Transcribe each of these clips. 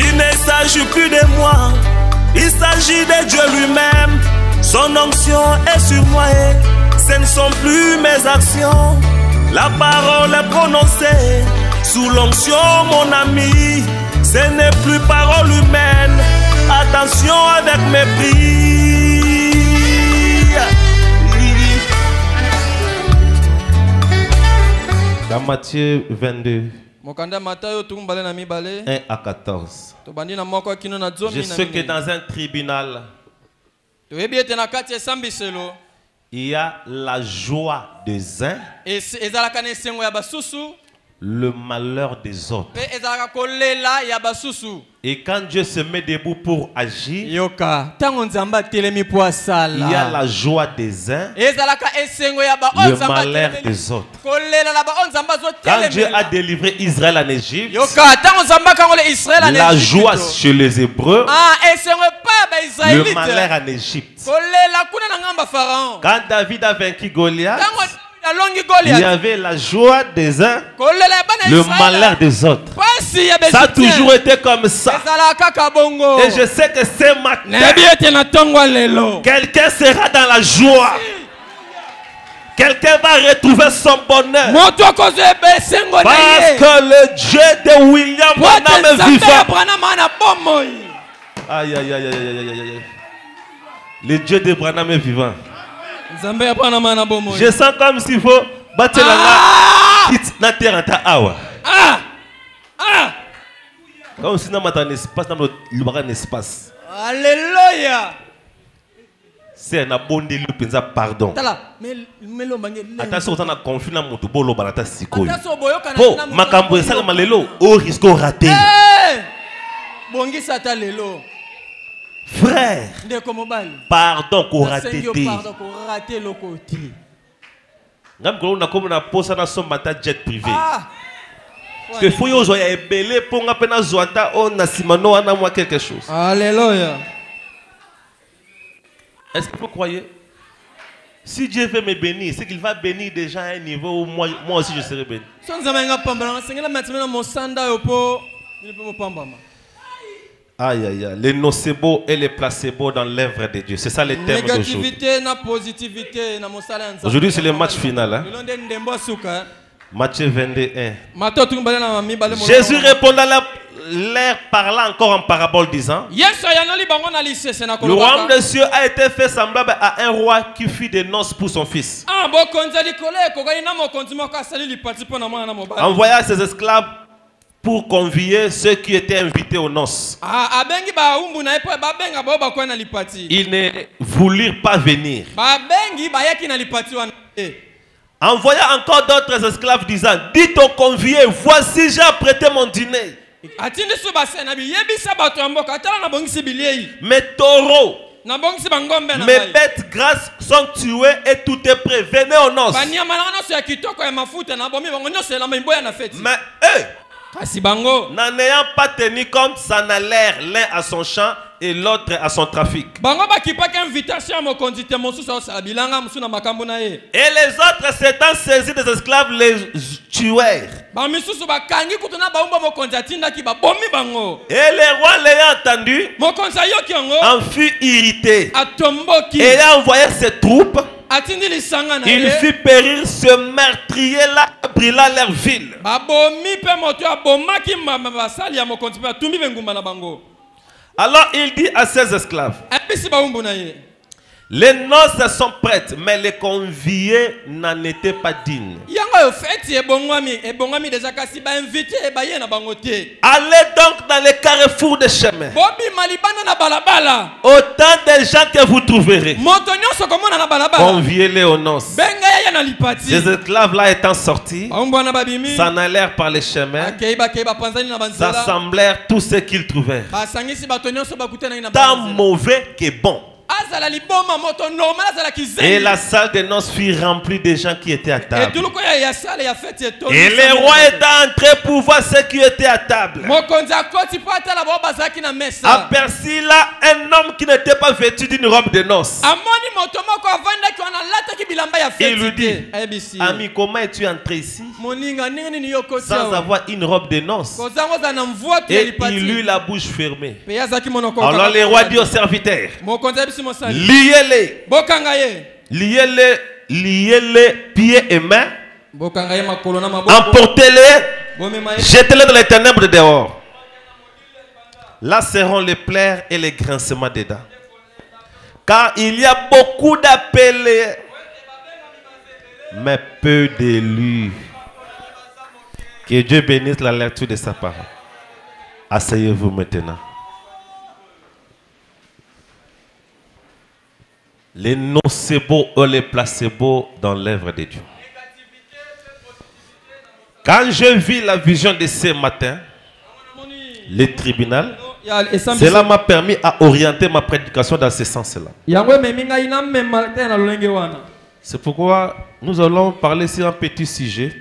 Il ne s'agit plus de moi, il s'agit de Dieu lui-même. Son onction est sur moi et ce ne sont plus mes actions. La parole est prononcée sous l'onction, mon ami. Ce n'est plus parole humaine. Attention avec mépris. Dans Matthieu 22, 1 à 14. Je sais que dans un tribunal, il y a la joie des uns, le malheur des autres. Et quand Dieu se met debout pour agir, il y a la joie des uns, le malheur des autres. Quand Dieu a délivré Israël en Égypte, la joie chez les Hébreux, le malheur en Égypte. Quand David a vaincu Goliath, il y avait la joie des uns, le malheur des autres. Ça a toujours été comme ça. Et je sais que ce matin, quelqu'un sera dans la joie. Quelqu'un va retrouver son bonheur. Parce que le Dieu de William Branham est vivant. Aïe, aïe, aïe, aïe, aïe, aïe. Le Dieu de Branham est vivant. Je sens comme s'il faut battre la terre en awa. Comme si dans un espace, dans un espace. Alléluia. C'est un abondé le pardon. Attention, on a confié dans mon bolo barata siko. Oh, makambo ça malelo, au risque raté. Frère, pardon qu'on raté. Ngam ko na comme na posa na son mata jet privé. Parce que faut yo zoya ebele pour nga pena zoata on na simano ana moi quelque chose. Alléluia. Est-ce que vous croyez? Si Dieu veut me bénir, c'est qu'il va bénir déjà à un niveau où moi aussi je serai béni. Aïe aïe aïe, les nocebo et les placebo dans l'œuvre de Dieu. C'est ça le thème d'aujourd'hui. Aujourd'hui c'est le match final. Hein? Matthieu 21. Jésus répond à l'air parlant encore en parabole disant: le royaume des cieux a été fait semblable à un roi qui fit des noces pour son fils. Envoya ses esclaves pour convier ceux qui étaient invités aux noces. Ils ne voulurent pas venir. Envoya encore d'autres esclaves disant: dites aux conviés, voici j'ai apprêté mon dîner. Mes taureaux, mes bêtes grasses sont tuées et tout est prêt. Venez aux noces. Mais eux, n'en ayant pas tenu compte, ça n'a l'air l'un à son champ et l'autre à son trafic. Et les autres s'étant saisis des esclaves les tuèrent. Et le roi l'ayant entendu en fut irrité et a envoyé ses troupes. Il fit périr ce meurtrier-là, brûla leur ville. Alors il dit à ses esclaves: les noces sont prêtes, mais les conviés n'en étaient pas dignes. Allez donc dans les carrefours des chemins. Autant de gens que vous trouverez, conviez-les aux noces. Ces esclaves-là étant sortis, s'en allèrent par les chemins, s'assemblèrent tous ceux qu'ils trouvèrent, tant mauvais que bon. Et la salle de noces fut remplie de gens qui étaient à table. Et les rois étaient entrés pour voir ceux qui étaient à table. Aperçut là un homme qui n'était pas vêtu d'une robe de noces. Il lui dit, ami, comment es-tu entré ici sans avoir une robe de noces? Et il eut la bouche fermée. Alors les rois dit aux serviteurs, liez-les, liez-les pieds et mains, emportez-les, jetez-les dans les ténèbres dehors. Là seront les pleurs et les grincements des dents. Car il y a beaucoup d'appelés, mais peu d'élus. Que Dieu bénisse la lecture de sa parole. Asseyez-vous maintenant. Les nocebo ou les placebo dans l'œuvre de Dieu. Quand je vis la vision de ce matin, le tribunal, cela m'a permis à orienter ma prédication dans ce sens-là. C'est pourquoi nous allons parler sur un petit sujet.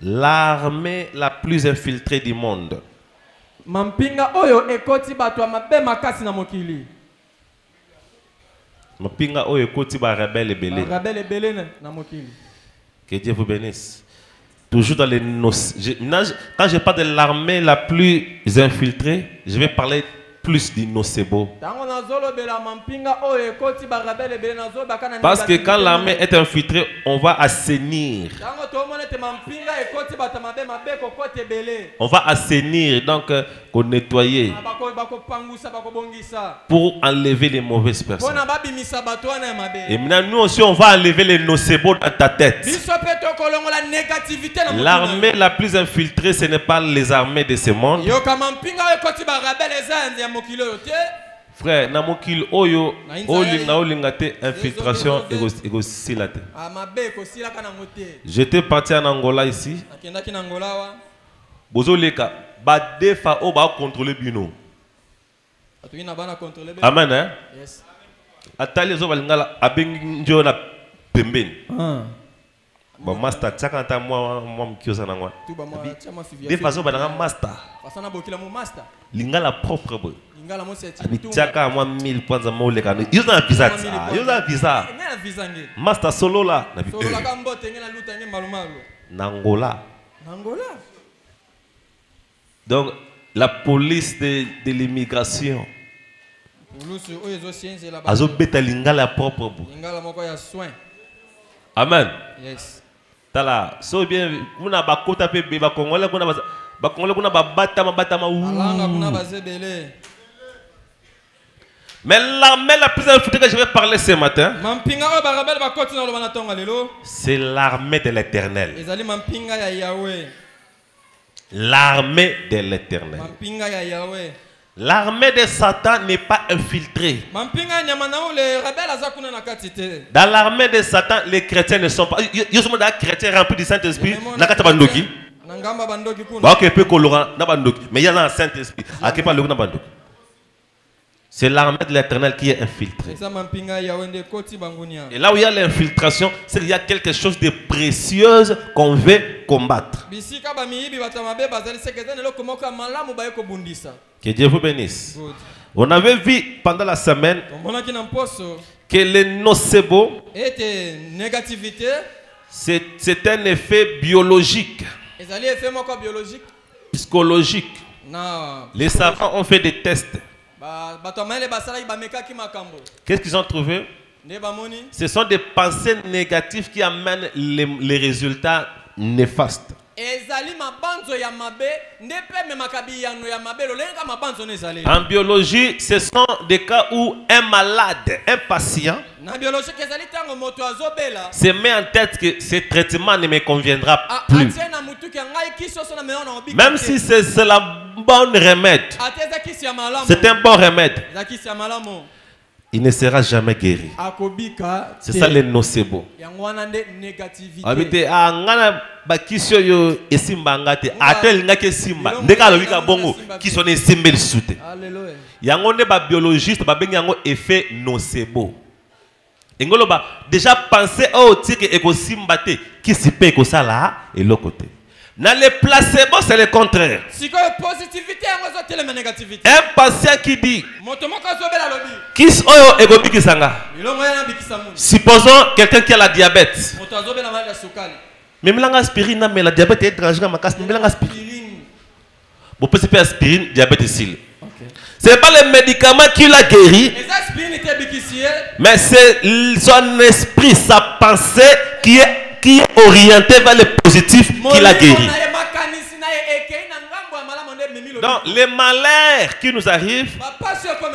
L'armée la plus infiltrée du monde. Mapinga oyo ekoti ba rebelle belé. Que Dieu vous bénisse. Toujours dans les quand je parle de l'armée la plus infiltrée, je vais parler plus du nocebo. Parce que quand l'armée est infiltrée, on va assainir. On va assainir, donc pour nettoyer, pour enlever les mauvaises personnes. Et maintenant, nous aussi, on va enlever les nocebo dans ta tête. L'armée la plus infiltrée, ce n'est pas les armées de ce monde. Frère, namokil oyo olingate infiltration égosilate. J'étais parti en Angola ici. Bozoleka ba defa o ba contrôler bino. Amen hein? Yes. Atali zo balingala abengi njo na pembeni. Bon master tchakanta moi mkioza nangwa. Defa zo balanga master. Fasana bokila mo master. Lingala propre boy. Tchaka moi 1000 points za moleka. Yuza visa. Yuza visa. Master solo là. Solo la kambote ngena luta nge malumalu. Nangola. Nangola. Donc la police de l'immigration. Azo beta lingala propre boy. Lingala moko ya soin. Amen. Yes. Tala, so bien, vous n'avez pas côté bébé, ba Congolais, vous n'avez pas Congolais, vous n'avez pas batama. Mais l'armée la plus infiltrée que je vais parler ce matin, c'est l'armée de l'Éternel. L'armée de l'Éternel. L'armée de Satan n'est pas infiltrée. Dans l'armée de Satan, les chrétiens ne sont pas. Il y a des chrétiens remplis du Saint-Esprit. Mais il y a un Saint-Esprit. C'est l'armée de l'Éternel qui est infiltrée. Et là où il y a l'infiltration, c'est qu'il y a quelque chose de précieux qu'on veut combattre. Que Dieu vous bénisse. On avait vu pendant la semaine que le nocebo, c'est un effet biologique, psychologique. Les savants ont fait des tests. Qu'est-ce qu'ils ont trouvé? Ce sont des pensées négatives qui amènent les résultats néfastes. En biologie, ce sont des cas où un malade, un patient, se met en tête que ce traitement ne me conviendra plus. Même si c'est la bonne remède, c'est un bon remède. il ne sera jamais guéri. C'est ça le nocebo. Habité à ngana bakisyo yo esimba ngate atel ngake simba ndeka lo wika bongo qui sont esimbe le soute. Alléluia. Yango ne ba biologiste ba bengi yango effet nocebo. Engolo ba déjà penser au tike eko simba te qui se peut ko sala et l'autre côté. Dans le placebo, c'est le contraire. Un patient qui dit supposons quelqu'un qui a la diabète. Mais l'aspirine, mais la diabète est étrangère à ma casse. Mais l'aspirine. Vous pouvez faire aspirine, diabète ici. Ce n'est pas le médicament qui l'a guéri, mais c'est son esprit, sa pensée qui est orienté vers le positif qui l'a guéri. Donc, les malheurs qui nous arrivent,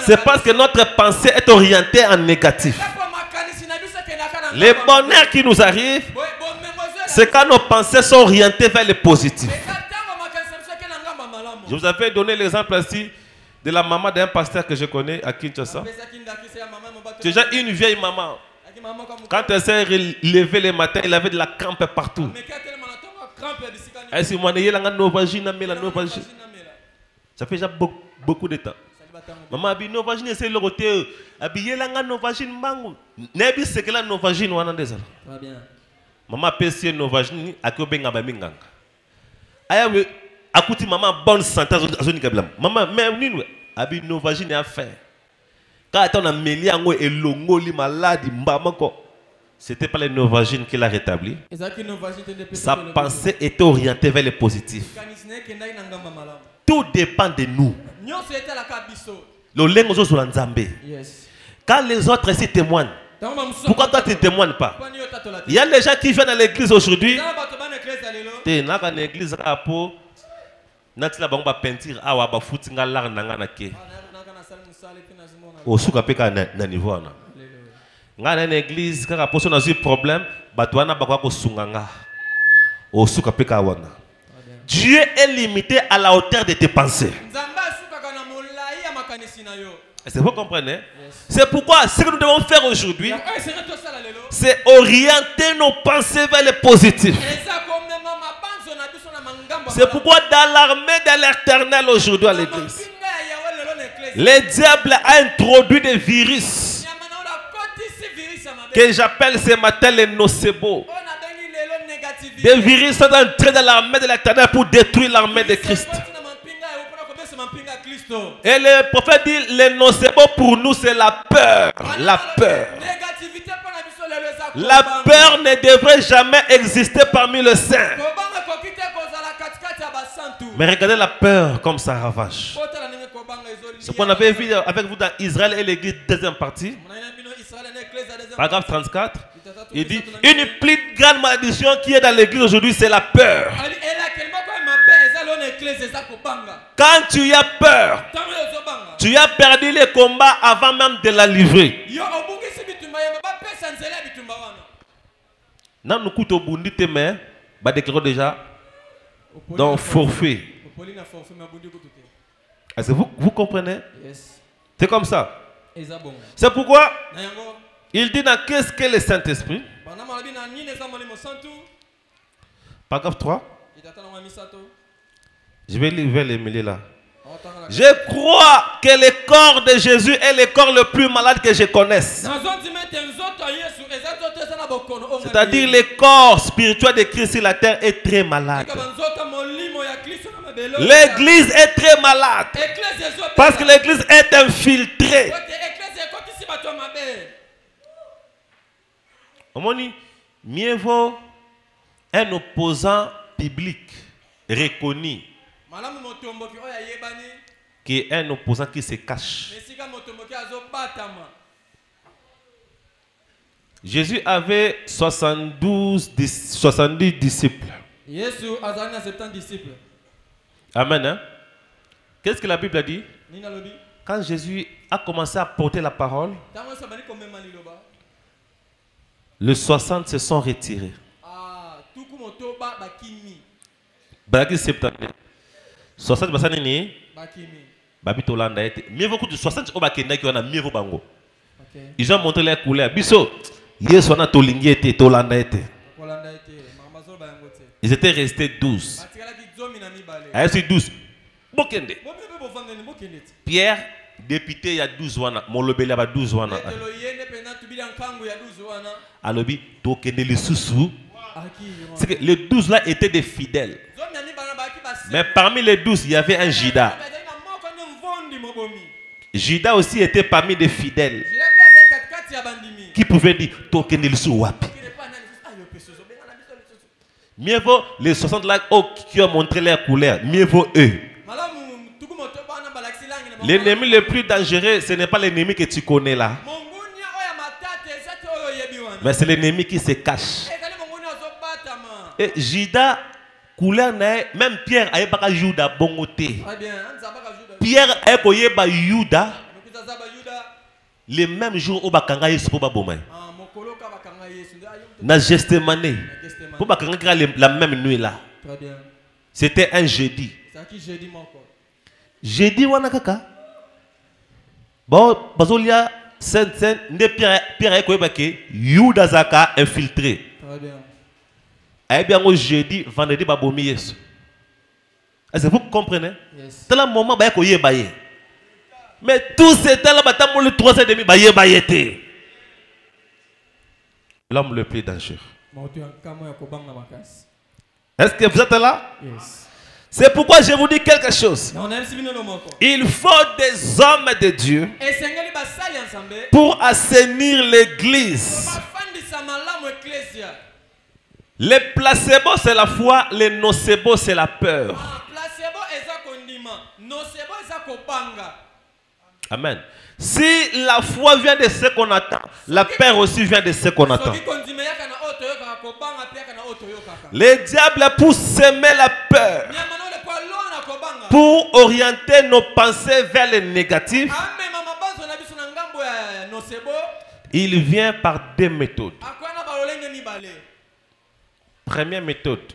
c'est parce que notre pensée est orientée en négatif. Les bonheurs qui nous arrivent, c'est quand nos pensées sont orientées vers le positif. Je vous avais donné l'exemple ici de la maman d'un pasteur que je connais à Kinshasa. C'est déjà une vieille maman. Quand elle s'est levée le matin, il avait de la crampe partout. Elle s'est dit, ça fait déjà beaucoup de temps. Maman a dit, Novagine, c'est le côté. Elle a dit, Novagine, mango. Nebi, c'est que la Novagine, on a des ans. Maman a payé Novagine, à quoi ben a minganga. Aïe, à côté maman, bonne santé, maman, mais nous, a dit, Novagine à faire. Quand on a mêlé et l'ongoli malade, c'était pas les Novagine qui l'a rétabli. Sa pensée était orientée vers le positif. Tout dépend de nous. Quand les autres ici témoignent, pourquoi toi tu ne témoignes pas? Il y a des gens qui viennent à l'église aujourd'hui. Tu n'as pas l'église pour natila bamba peinture awa ba futinga lar nanga na ke. Osuka peka na niveau na. Nga na l'église kaka poso na un problème, batwana bakwa ko sunganga. Osuka peka wana. Dieu est limité à la hauteur de tes pensées. Est-ce que vous comprenez? C'est pourquoi ce que nous devons faire aujourd'hui, c'est orienter nos pensées vers le positif. C'est pourquoi dans l'armée de l'Éternel aujourd'hui à l'église, le diable a introduit des virus que j'appelle ce matin les nocebo. Des virus sont entrés dans l'armée de l'Éternel pour détruire l'armée de Christ. Et le prophète dit, les nocebo pour nous c'est la peur. La peur. La peur ne devrait jamais exister parmi les saints. Mais regardez la peur comme ça ravage. Ce qu'on avait vu avec vous dans Israël et l'église deuxième partie, paragraphe 34, il dit, une plus grande malédiction qui est dans l'église aujourd'hui, c'est la peur. Quand tu as peur, tu as perdu le combat avant même de la livrer. Non, nous coûtons bundi te mais, bah déclarons déjà dans forfait. Est-ce que vous comprenez? C'est comme ça. C'est pourquoi il dit dans qu'est-ce que le Saint-Esprit? Paragraphe 3. Je vais lire les milliers là. Je crois que le corps de Jésus est le corps le plus malade que je connaisse. C'est-à-dire le corps spirituel de Christ sur la terre est très malade. L'église est très malade. Parce que l'église est infiltrée. Mieux vaut un opposant public reconnu qu'un opposant qui se cache. Jésus avait 70 disciples. Amen. Hein? Qu'est-ce que la Bible a dit? Quand Jésus a commencé à porter la parole, les 60 se sont retirés. 60 basani ni babitolanda ete mieux beaucoup de 60 au bakenda qui on a mieux bango Ils ont montré les couleurs. Biso, yes, on a tolingete, tolandete. Ils étaient restés 12. Ils 12. Bokende. Pierre, député, il y a 12 wana. Molobeli, il y a 12 wana. Alobi, tokende les sous-sous. C'est que les 12 là étaient des fidèles. Mais parmi les 12, il y avait un Judas. Judas aussi était parmi des fidèles. Qui pouvait dire tokende les sous wapi. Mieux vaut les 60 là qui ont montré leur couleur. Mieux vaut eux. L'ennemi le plus dangereux, ce n'est pas l'ennemi que tu connais là. Mais c'est l'ennemi qui se cache. Et Judas, couleur même Pierre a pas Judas bongoté. Pierre a pas Judas. Le même jour où bakanga Yesu pour babomai. Na Gethsémane. Pour bakanga la même nuit là. C'était un jeudi. Jeudi wana kaka. Bon, bazolia saint ne Pierre a koyebake Judas zaka infiltré. Très bien. Eh bien, au jeudi, vendredi, babomi Yesu. Est-ce que vous comprenez? C'est le moment où vous avez. Mais tout c'était là, le 3h30, l'homme le plus dangereux. Est-ce que vous êtes là? C'est pourquoi je vous dis quelque chose. Il faut des hommes de Dieu pour assainir l'église. Les placebos c'est la foi, les nocebo c'est la peur. Amen. Si la foi vient de ce qu'on attend, la peur aussi vient de ce qu'on attend. Les diables pour semer la peur, pour orienter nos pensées vers le négatif, il vient par deux méthodes. Première méthode,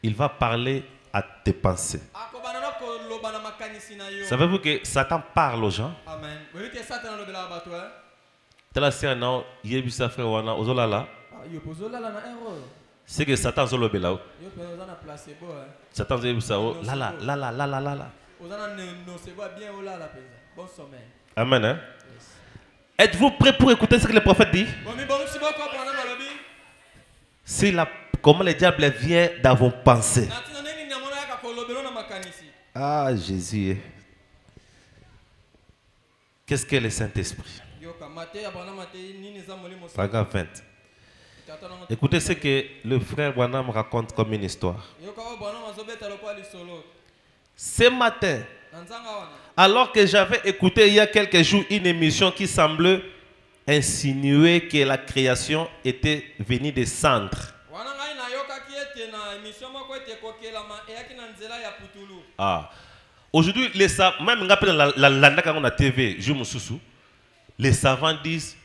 il va parler à tes pensées. Savez-vous que Satan parle aux gens? C'est que Satan zolo là. Satan zolo là là. Amen. Hein? Êtes-vous prêts pour écouter ce que le prophète dit? C'est comment le diable vient dans vos pensées. Ah, Jésus. Qu'est-ce que le Saint-Esprit? Paragraphe 20. Écoutez ce que le frère Branham raconte comme une histoire. Ce matin, alors que j'avais écouté il y a quelques jours une émission qui semblait insinuer que la création était venue des cendres. Ah. Aujourd'hui, même dans la TV, les savants disent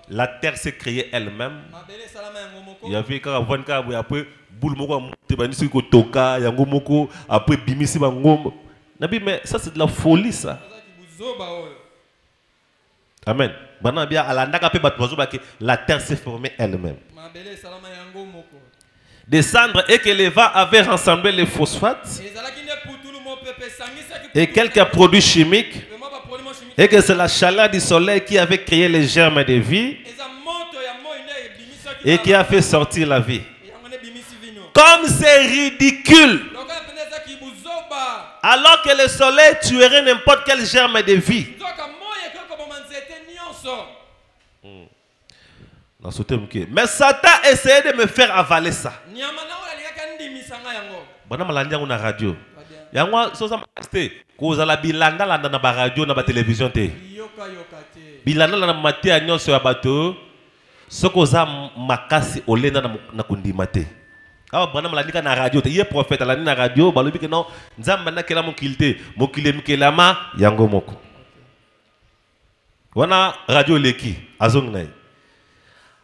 la terre s'est créée elle-même. Il y avait après mais ça c'est de la folie ça. Amen. La terre s'est formée elle-même. Des cendres et que les vents avaient rassemblé les phosphates et quelques produits chimiques et que c'est la chaleur du soleil qui avait créé les germes de vie et qui a fait sortir la vie. Comme c'est ridicule, alors que le soleil tuerait n'importe quel germe de vie. Mais Satan essayait de me faire avaler ça. On a radio. Yangwa sosa maste koza la bilanda la na ba radio na ba télévision te. Bilanda la na mate anyonso ya bato sokoza makasi olenda na kundima te. Awa bana malandika na radio te. Ye prophète la na radio balobi ke non nzamba na kela mokilite mokile mikelama yango moko. Wana radio leki azong na.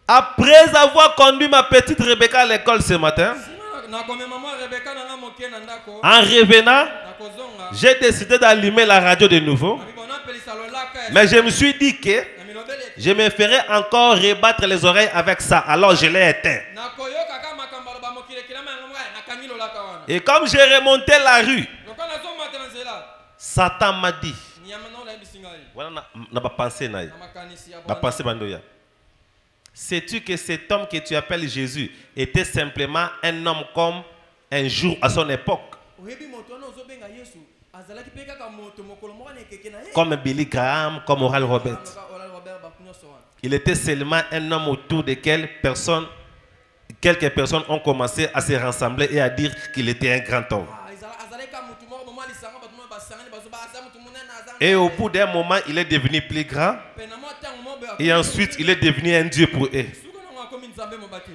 Après avoir conduit ma petite Rebecca à l'école ce matin, en revenant, j'ai décidé d'allumer la radio de nouveau Mais je me suis dit que je me ferais encore rebattre les oreilles avec ça. Alors je l'ai éteint. Et comme j'ai remonté la rue, Satan m'a dit, sais-tu que cet homme que tu appelles Jésus était simplement un homme comme un jour à son époque? Comme Billy Graham, comme Oral Robert. Il était seulement un homme autour de quelques personnes ont commencé à se rassembler et à dire qu'il était un grand homme. Et au bout d'un moment, il est devenu plus grand. Et ensuite, il est devenu un Dieu pour eux.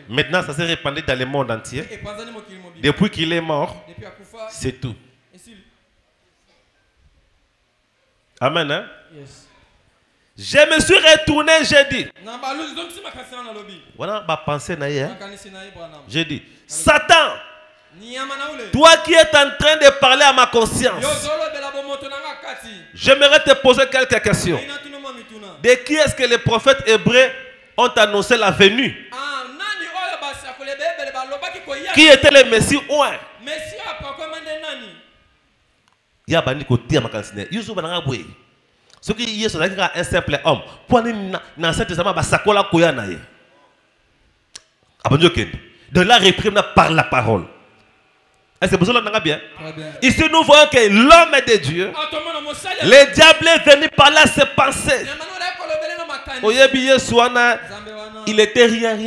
Maintenant, ça s'est répandu dans le monde entier. Depuis qu'il est mort, c'est tout. Amen. Hein? Je me suis retourné, j'ai dit. Voilà ma pensée. J'ai dit, Satan, toi qui es en train de parler à ma conscience, j'aimerais te poser quelques questions. De qui est-ce que les prophètes hébreux ont annoncé la venue? Qui était le Messie? Il y a un côté à ma conscience. Ce qui est un simple homme. De la réprimer par la parole. Est-ce que vous avez bien? Ici nous voyons que l'homme de Dieu, le diable est venu par là ses pensées. Il était rien.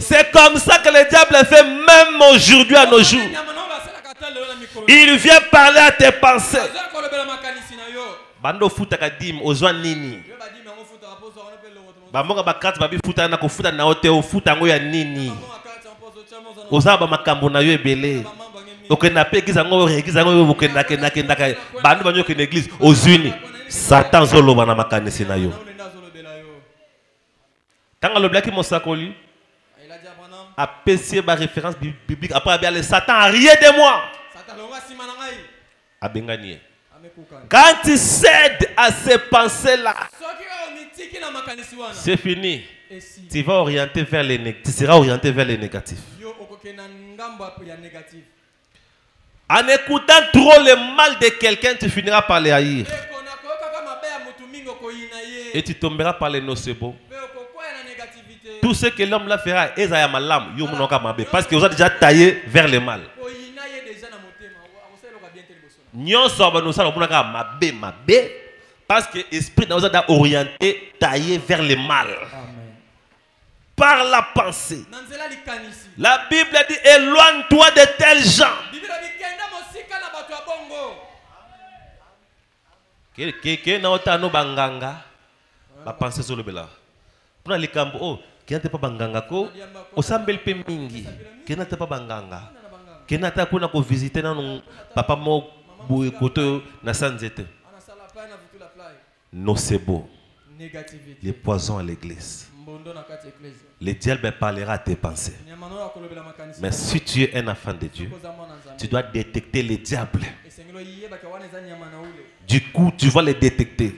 C'est comme ça que le diable fait même aujourd'hui à nos jours. Il vient parler à tes pensées. Bando futa kadim ozwa nini? Bamonga bakati babi futa na kofuta na hotel ofuta ngo ya nini? Ozaba makambo na yo ebele. Okenda pe eglise ngo regiza ngo okenda kenda bando banyo ke l'église ozwini. Satan zoloba na makanisi na yo. Tanga le blaki mosakoli. A pesier ba référence biblique après bien le Satan a rien de moi. Abengani. Quand tu cèdes à ces pensées-là, c'est fini. Tu vas orienter vers les négatifs. Tu seras orienté vers les négatifs. En écoutant trop le mal de quelqu'un, tu finiras par les haïr. Et tu tomberas par les nocebo. Tout ce que l'homme là fera, parce que vous avez déjà taillé vers le mal. Parce que l'esprit nous a orienté, taillé vers le mal. Par la pensée. La Bible dit éloigne-toi de tels gens. La pensée sur le bela. Pour les cambo, qui n'était pas banganga ko, au sambel pe mingi, qui n'était pas banganga, qui n'était pas ko visiter nan papa mo boué koto na sanzete. Nocebo, les poisons à l'église. Le diable parlera à tes pensées. Mais si tu es un enfant de Dieu, tu dois détecter le diable. Du coup, tu vas les détecter.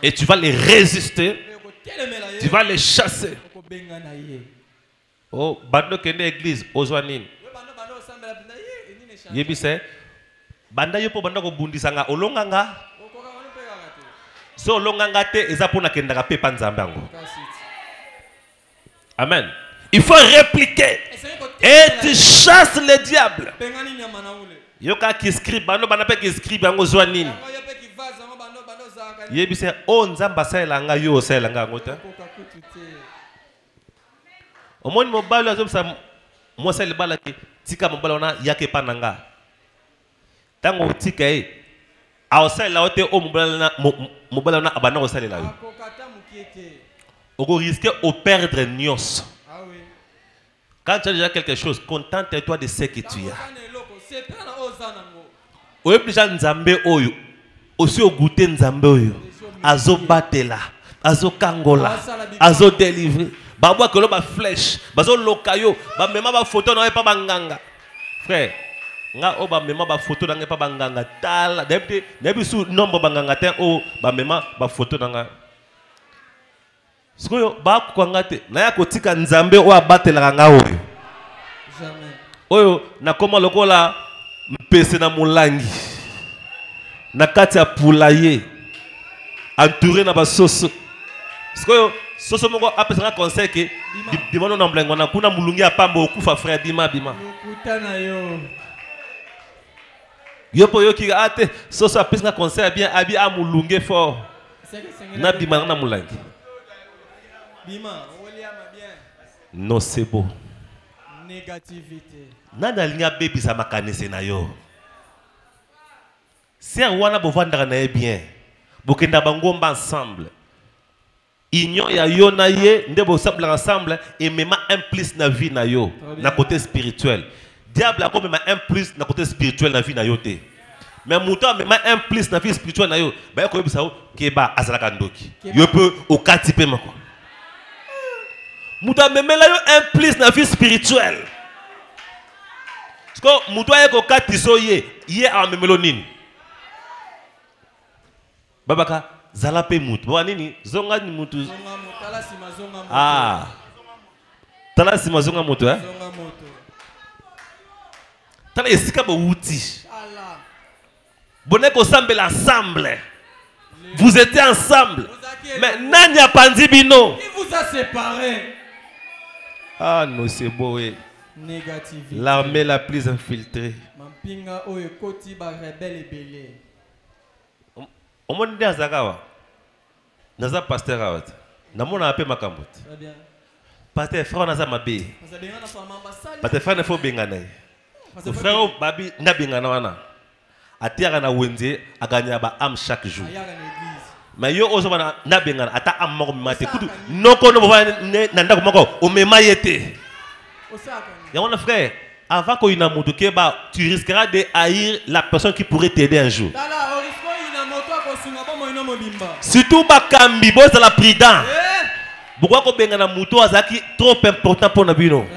Et tu vas les résister. Tu vas les chasser. Oh, bando kende église, ozwanin. Yebise, banda yopo banda ko bundisanga olonganga. So olonganga te ezapona kendaka pe panzambe ngo. Amen. Il faut répliquer. Et tu chasses le diable. Yoka qui scribe, bando bana pe qui scribe ngo zwanini. Yebise o nzamba saelanga yo saelanga ngota. Omoni mobalo azomsa moi sel bala ki tika mobalo na yake pananga. Tango tika e a osala ote o mobalo na abana osalela yo. Oko risquer au perdre nyos. Quand tu as déjà quelque chose, contente-toi de ce que tu as. Oye plus nzambe oyo. Aussi au goûter nzambe oyo. Azo batela, azo kangola, azo délivrer. Babwa kolo ba flèche, bazo lokayo, ba mema ba photo na pas banganga. Frère, nga o ba mema ba photo na nga pa banganga tala debi su nombre banganga te o ba mema ba photo na nga sikoyo ba ko nga te na ya kotika nzambe o abatela nga oyo Jamais. Oyo na koma lokola mpese na mulangi na kati ya poulailler entouré na ba soso sikoyo soso moko apesa nga conseil ke bimano na mblengo na kuna mulungi apamba okufa frère bima Lokutana yo. Yo po yo ki ate soso apesa nga conseil bien abi amulunge fort na bima na mulangi Bima, oliama bien. non c'est beau Négativité. nana linga baby sa makanese na yo si wana bovandaka na ye bien bokenda bangomba ensemble union ya yo na ye nde bosablaka ensemble et mema un plus na vie na yo na côté spirituel diable akomema un plus na côté spirituel na vie na yo te mais moto amema un plus na vie spirituelle na yo ba koyebisa yo keba azalaka ndoki yo pe okati pe mako moto amemela yo un plus na vie spirituelle parce que moto aye kokati so ye amemelo nini babaka zala pe mutu bwa nini zonga ni mutu tala sima zonga mutu tala esika bo wuti bonne ko sambela ensemble vous étiez ensemble mais nani apandi bino Qui vous a séparés? ah non c'est beau oui. Négativité. L'armée la plus infiltrée. Mampinga oyo koti ba rebelle ebele. Au monde de Azagawa, naza pasteur awat. Namona ape makambo. Très bien. Pasteur frère naza mabe. Pasteur frère ne faut bengana. Frère babi na bengana wana. Atiaka na wenze aganya ba am chaque jour. Mais yo ozo na bengana ata am moko mate kudu. Noko no bova na ndako moko o mema yete. Y'a frère, avant que tu risqueras de haïr la personne qui pourrait t'aider un jour. Surtout Bakambi, boss de la prudence. Pourquoi qu'on benga na moto azaki trop important pour nabino?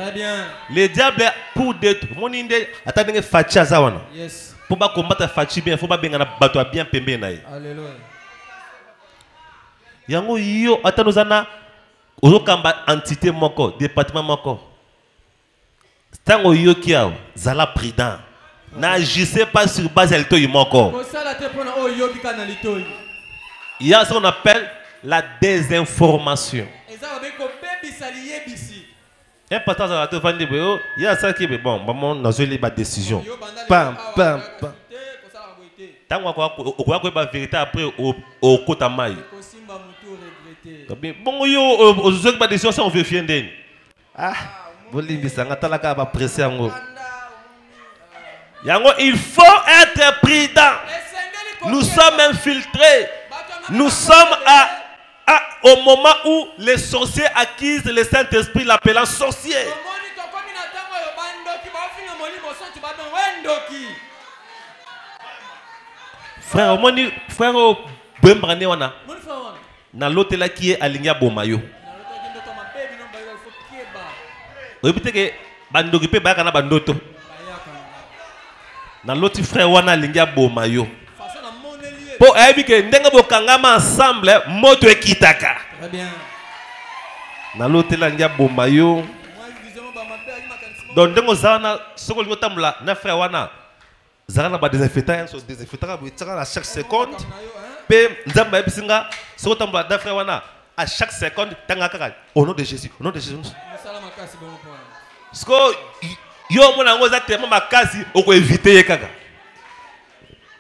Le diable pour détruire. Mon inde attendez facha zawana. Yes. Pour pas combattre fachi bien, faut pas benga na bato bien pembe na. Alléluia. Yango yo atanozana ozokamba entité moko, département moko. Tango yokiao zala prudent. N'agissez pas sur base de l'ito. Il y a ce qu'on appelle la désinformation. Important à te vendre. Il y a ça qui est bon. Maman, nous avons les décisions. Pam, pam, pam. Tango quoi quoi la vérité après au côté maille. Bon yo aux autres décisions ça on veut fier d'elle. Ah. Il faut être prudent. Nous sommes infiltrés. Nous sommes au moment où les sorciers acquisent le Saint-Esprit, l'appelant sorcier. Frère, frère, na l'autre là qui est aligné bomayo. Répétez que bandoki pe baka na bandoto. Na l'autre frère wana lingia bomayo. Po aibi ke ndenga bokangama ensemble moto ekitaka. Très bien. Na l'autre là lingia bomayo. Donc ndengo zana soko lingo tamula na frère wana. Zana ba désinfectant so désinfectant ba tsaka à chaque seconde. Pe nzamba ebisinga soko tamula na frère wana à chaque seconde tanga kaka au nom de Jésus. Au nom de Jésus. Parce que yo mona ngoza tellement makasi oko éviter kaka.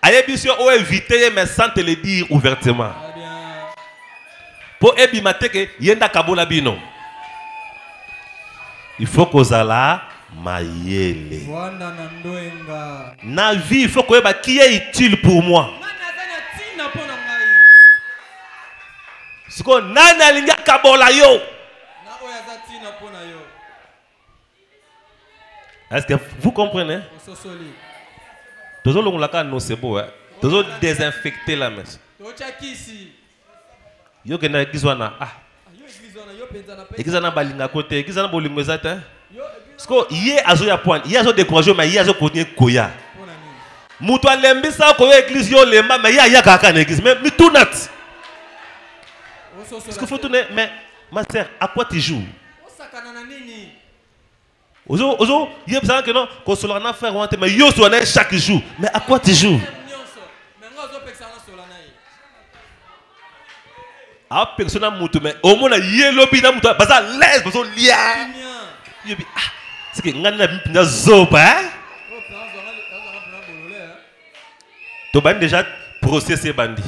Ayebisio o éviter mais sans te le dire ouvertement. Pour ebimate ke yenda kabola bino. Il faut kozala mayele. Na vie il faut que ba qui est utile pour moi. Siko nana linga kabola yo. Est-ce que vous comprenez? Toujours le c'est beau, hein? Toujours désinfecter la messe. Yo kena kizwana ah. Ekizana balinga côté, ekizana bolingo zata. Parce que hier azo ya point, hier azo décourager mais hier azo continuer koya. Mutu alembisa ko église yo lemba mais ya kaka na église mais tout nat. Est-ce qu'il faut tourner mais ma sœur à quoi tu joues? Ozo il y a besoin que non qu'on se l'en a faire mais yo so na chaque jour mais à quoi tu joues? Ah personne mutu mais au moins yelo bi na mutu baza l'aise bazo lia. Yobi ah c'est que ngana na zoba hein? Tu as déjà processé ces bandits.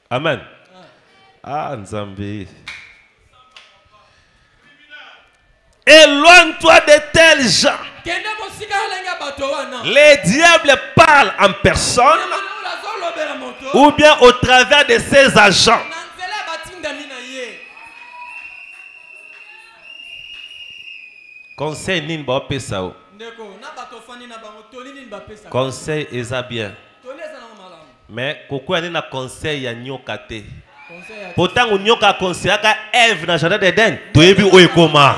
Amen. Ah, Nzambe. Éloigne-toi de tels gens. Les diables parlent en personne ou bien au travers de ses agents. Conseil Ninba Pesao. Conseil est bien. Mais pourquoi il y a un conseil ya nyokate? Pourtant on nyoka conseil aka Ève dans jardin d'Éden. Tu es vu oekoma.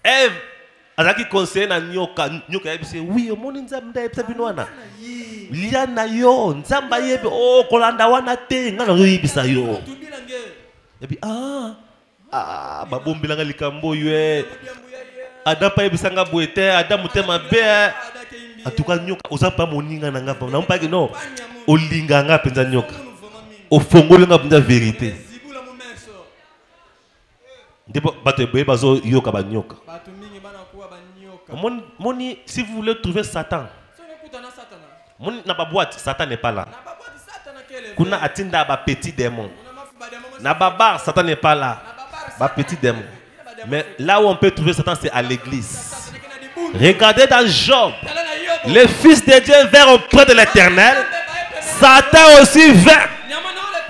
Ève azaki conseil na nyoka yebise oui omoni nzamba yebisa binwana. Lia na yo nzamba yebe oh kolanda wana te ngana yebisa yo. Et puis ah babombilanga likambo yue Adam pa yebisanga boete Adam mutema be en tout cas nyoka ozapa moninga nanga pa na mpaki non olinga nga penza nyoka ofongolenga penza vérité ndipo bato be bazo yoka ba nyoka moni si vous voulez trouver Satan moni na ba boîte Satan n'est pas là kuna atinda ba petit démon na ba bar Satan n'est pas là. Petit démon. Mais là où on peut trouver Satan, c'est à l'église. Regardez dans Job. Le Fils de Dieu vint auprès de l'Éternel. Satan aussi vint.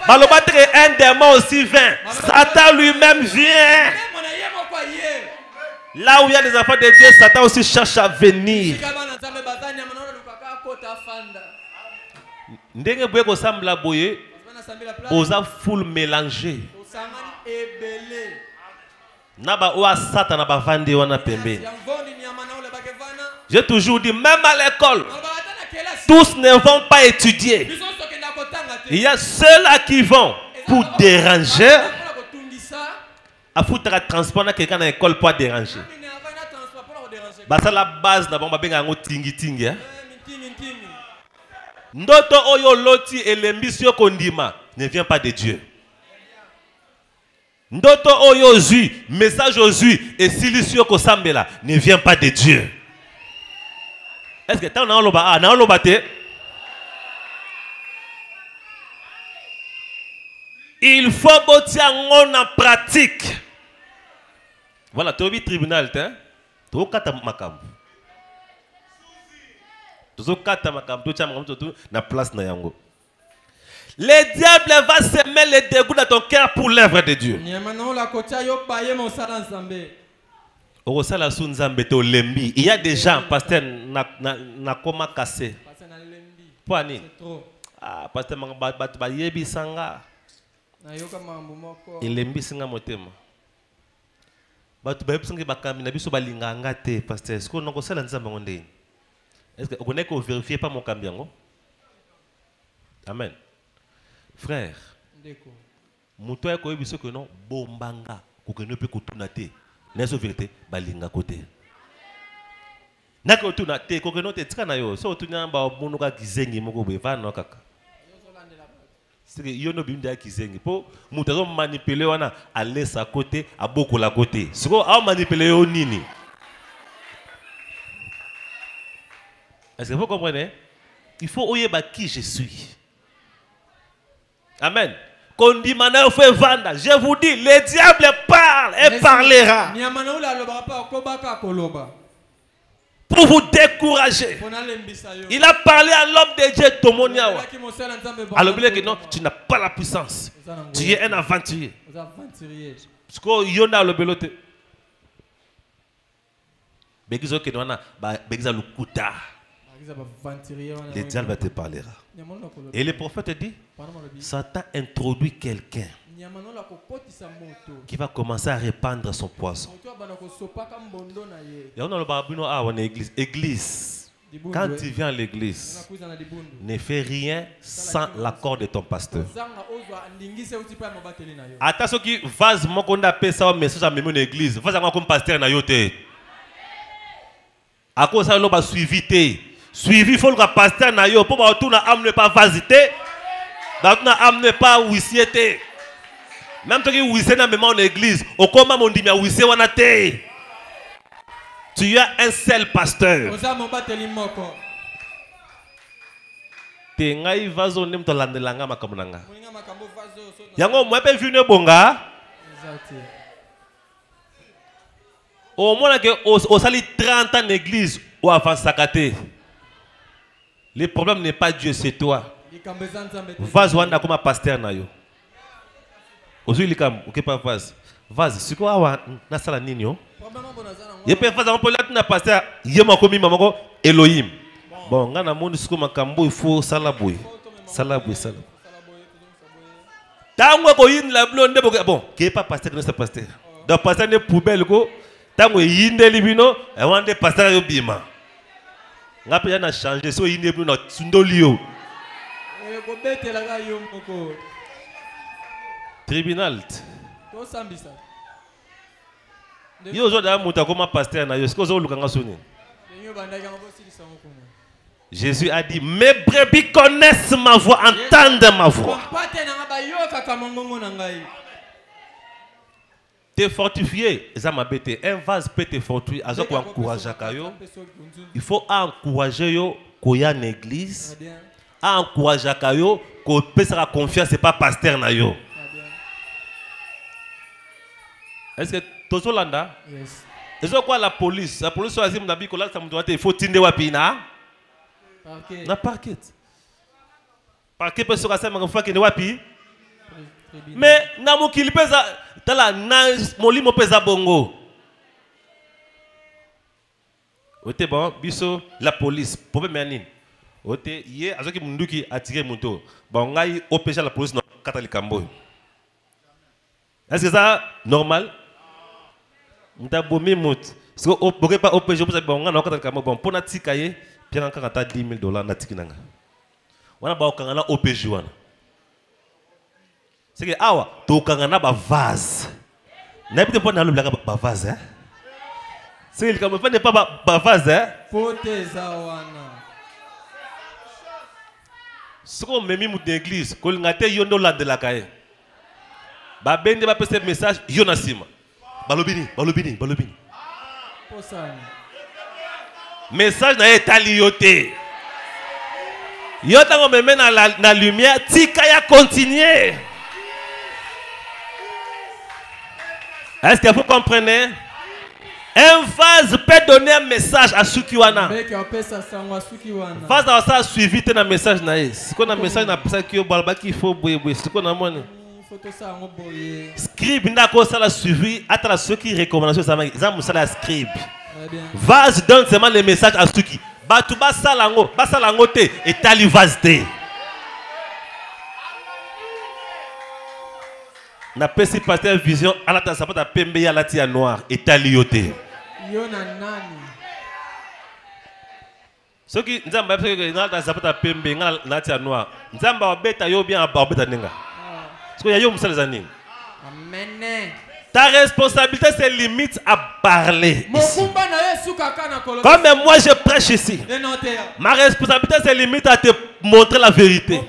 Un démon aussi vint. Satan lui-même vient. Là où il y a des enfants de Dieu, Satan aussi cherche à venir. Ndenge boye ko sambla boye. Osa foule mélangée. Naba oa sata na bavandi wana pembe. J'ai toujours dit même à l'école tous ne vont pas étudier. Il y a ceux-là qui vont pour déranger. À foutre à transport quelqu'un à l'école pour déranger. Bah ça la base na bomba benga ngo tingi tingi. Ndoto oyo loti elembisio kondima ne vient pas de Dieu. Ndoto oyo zui, message ozui et silisio ko sambela ne vient pas de Dieu. Est-ce que t'as na oloba te? Il faut botia en pratique. Voilà, tu as vu tribunal te? Tu as kata makambu. Tu as kata makambu, tu as na place na yango. Le diable va semer le dégoût dans ton cœur pour l'œuvre de Dieu. Il y a des gens, pasteur, na koma cassé. Poani. Ah, pasteur, ba yebi sanga. Elembi sanga motema. Batu ba yebi sanga bakami na biso balinga ngate pasteur. Est-ce qu'on a kosala nzamba ngondé? Est-ce que vous connaissez que vous vérifiez pas mon cambiango? Amen. Frère, muto ya koyebi biso que non bombanga kokeno pe kotuna te. Neso vérité balinga côté. Na kotuna te kokeno te tika na yo. So tunya ba monoka kizengi moko be va no kaka. C'est que yo no bimda kizengi po muto zo manipuler wana à laisser à côté à beaucoup la côté. Siko a manipuler yo nini. Est-ce que vous comprenez? Il faut oyeba qui je suis. Amen. Je vous dis, le diable parle et parlera pour vous décourager. Il a parlé à l'homme de Dieu, Tomoniawa. Alors, que non, tu n'as pas la puissance. Tu es un aventurier. Parce que y en a le belote. Le diable te parlera. Et le prophète dit, Satan introduit quelqu'un qui va commencer à répandre son poison. Et on a le église. Quand tu viens à l'église, ne fais rien sans l'accord de ton pasteur. Attention qui vase mon qu'on appelle ça un message à même une église. Vase comme pasteur na yote. À cause ça l'on va suivi. Suivi faut le pasteur na yo pour tout na âme ne pas vasité. Dans na âme ne pas wisiété. Même toi qui wisé na même en église, au comment mon dit mais wisé wana te. Tu as un seul pasteur. Te ngai vazo nem to landelanga makamnanga. Yango moi pe venu bonga. Au moins que au sali 30 ans d'église ou avant sakaté. Le problème n'est pas Dieu, c'est toi. Vazo anda comme pasteur na yo. Aujourd'hui likam, OK pas vase. Vase, c'est quoi na sala nini yo? Il peut faire un peu là pasteur yema komi mamako Elohim. Bon, ngana moni siko makambo il faut salaboui. Salaboui. Tango ko yin la blonde bon, qui pas pasteur que c'est pasteur. Donc pasteur ne poubelle ko tango yinde libino et wande pasteur yo bima. Ngape yana changer so yinde bino sundolio. Ko betela ga yo moko. Tribunal. To sambisa. Yo aujourd'hui muta comme pasteur na yo, ce que zo lukanga soni. Jésus a dit mes brebis connaissent ma voix, entendent ma voix. Te fortifier, ça m'a bêté. Un vase peut te fortifier, il faut encourager yo koya en église. Encourager yo ko pesa confiance, c'est pas pasteur na yo. Est-ce que Tozolanda? Yes. Et c'est quoi la police? La police a dit il faut tinde wapina. Parquet. Na parquet. Parquet peut se casser mais fois qu'il wapi. Mais na mo kili pesa tala na molimo pesa bongo. Ote bon biso la police problème yani. Ote yé azoki munduki attirer muto. Bon ngai opéja la police no katali kambo. Est-ce que ça normal? Nta bomi mot. Parce que au pas opéja pour ça bon ngana katali kambo bon pona tikaye bien encore ata $10,000 na tikinanga. Wana ba okanga na opéja wana. C'est que awa to okanga na ba vase. Na bité pona lobla ba vase hein. C'est il comme pas ne pas ba vase hein. Poteza wana. Ce qu'on memi mou d'église, ko ngate yondo la de la kaye. Ba bende ba pese message yona sima. Balobini. Posani. Message na etali yote. Yota ngo meme na lumière, tika ya continuer. Est-ce que vous comprenez? Un vase peut donner un message à Sukiwana. Vase a ça suivi un message naïs. C'est quoi un message na pesa ki balba ki faut boye. C'est quoi na moni? Scribe n'a quoi ça la suivi à ceux qui recommandation ça musala scribe. Vase donne seulement les messages à Suki. Batu basalango te et tali vase te. Na pesi pasteur vision ala ta sapata pembe ya lati ya noir et tali yote. Yona nani. Ce qui nzamba pesi na ta sapata pembe ngala lati ya noir. Nzamba obeta yo bien obeta ninga. Parce que yo musala zanini. Amen. Ta responsabilité se limite à parler. Comme moi je prêche ici. Ma responsabilité se limite à te montrer la vérité.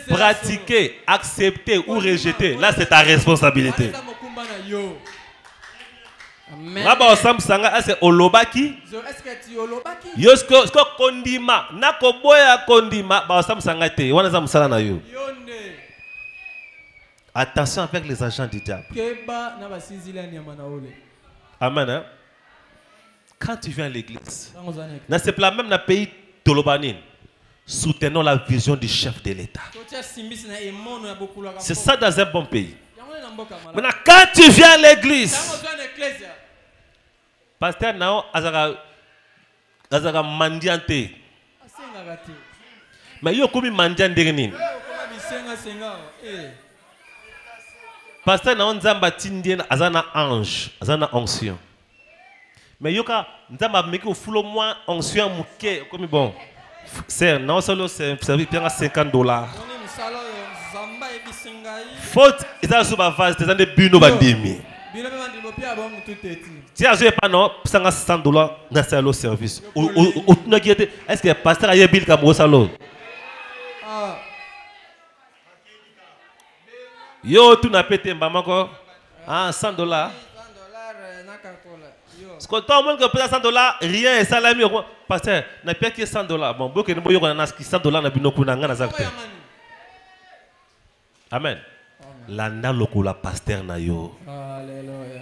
Pratiquer, accepter ou rejeter, là c'est ta responsabilité. Raba osam sanga ase olobaki. Yosko kondima, nako boya kondima, ba osam sanga te. Wana za musala na yo. Attention avec les agents du diable. Amen. Hein? Quand tu viens à l'église, c'est pas même dans le pays Tolobanine, soutenons la vision du chef de l'État. C'est ça dans un bon pays. Maintenant, quand tu viens à l'église, pasteur Nao Azara Mandiante. Mais yo komi Mandiante. pasteur na nzamba tindien azana ange, azana onction. Mais yoka nzamba meki au fulo moins onction muke comme bon. C'est non seulement c'est bien à $50. Faute ils sont sur vase des bino bandimi. Si à pas non $100 na salo service. Ou tu n'as est-ce que le pasteur a yébil comme salo? Yo tu n'as pété mbamako ah $100. Parce que tout le monde qui paye $100 rien et salami pasteur n'a pas que $100 bon beaucoup ne boyo na $100 na binoku na ngana zakte. Amen. Landa lokola pasteur na yo. Alléluia.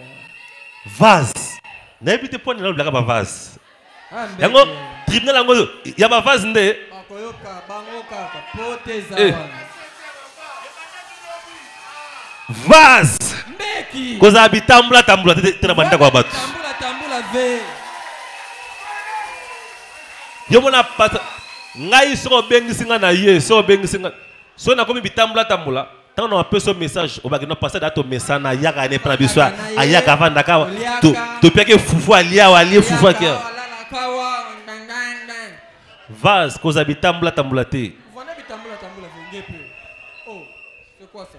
Vase. Na ebite poni na blaka ba vase. Yango tribunal yango ya ba vase nde. Bakoyoka bango kaka poteza. Vase. Mbeki. Koza bitambula tambula tena banda kwa batu. Tambula ve. Yo mona pata ngai so bengisinga na ye so bengisinga. So na komi bitambula tambula. Tant on a peu ce message au bagno passer dato message na yaka ne pra biso ayaka vanda ka to peke fufu alia wali fufu akia. Vase koza bitambula tambula te. Vona bitambula tambula ve ngepe. Oh, c'est quoi ça?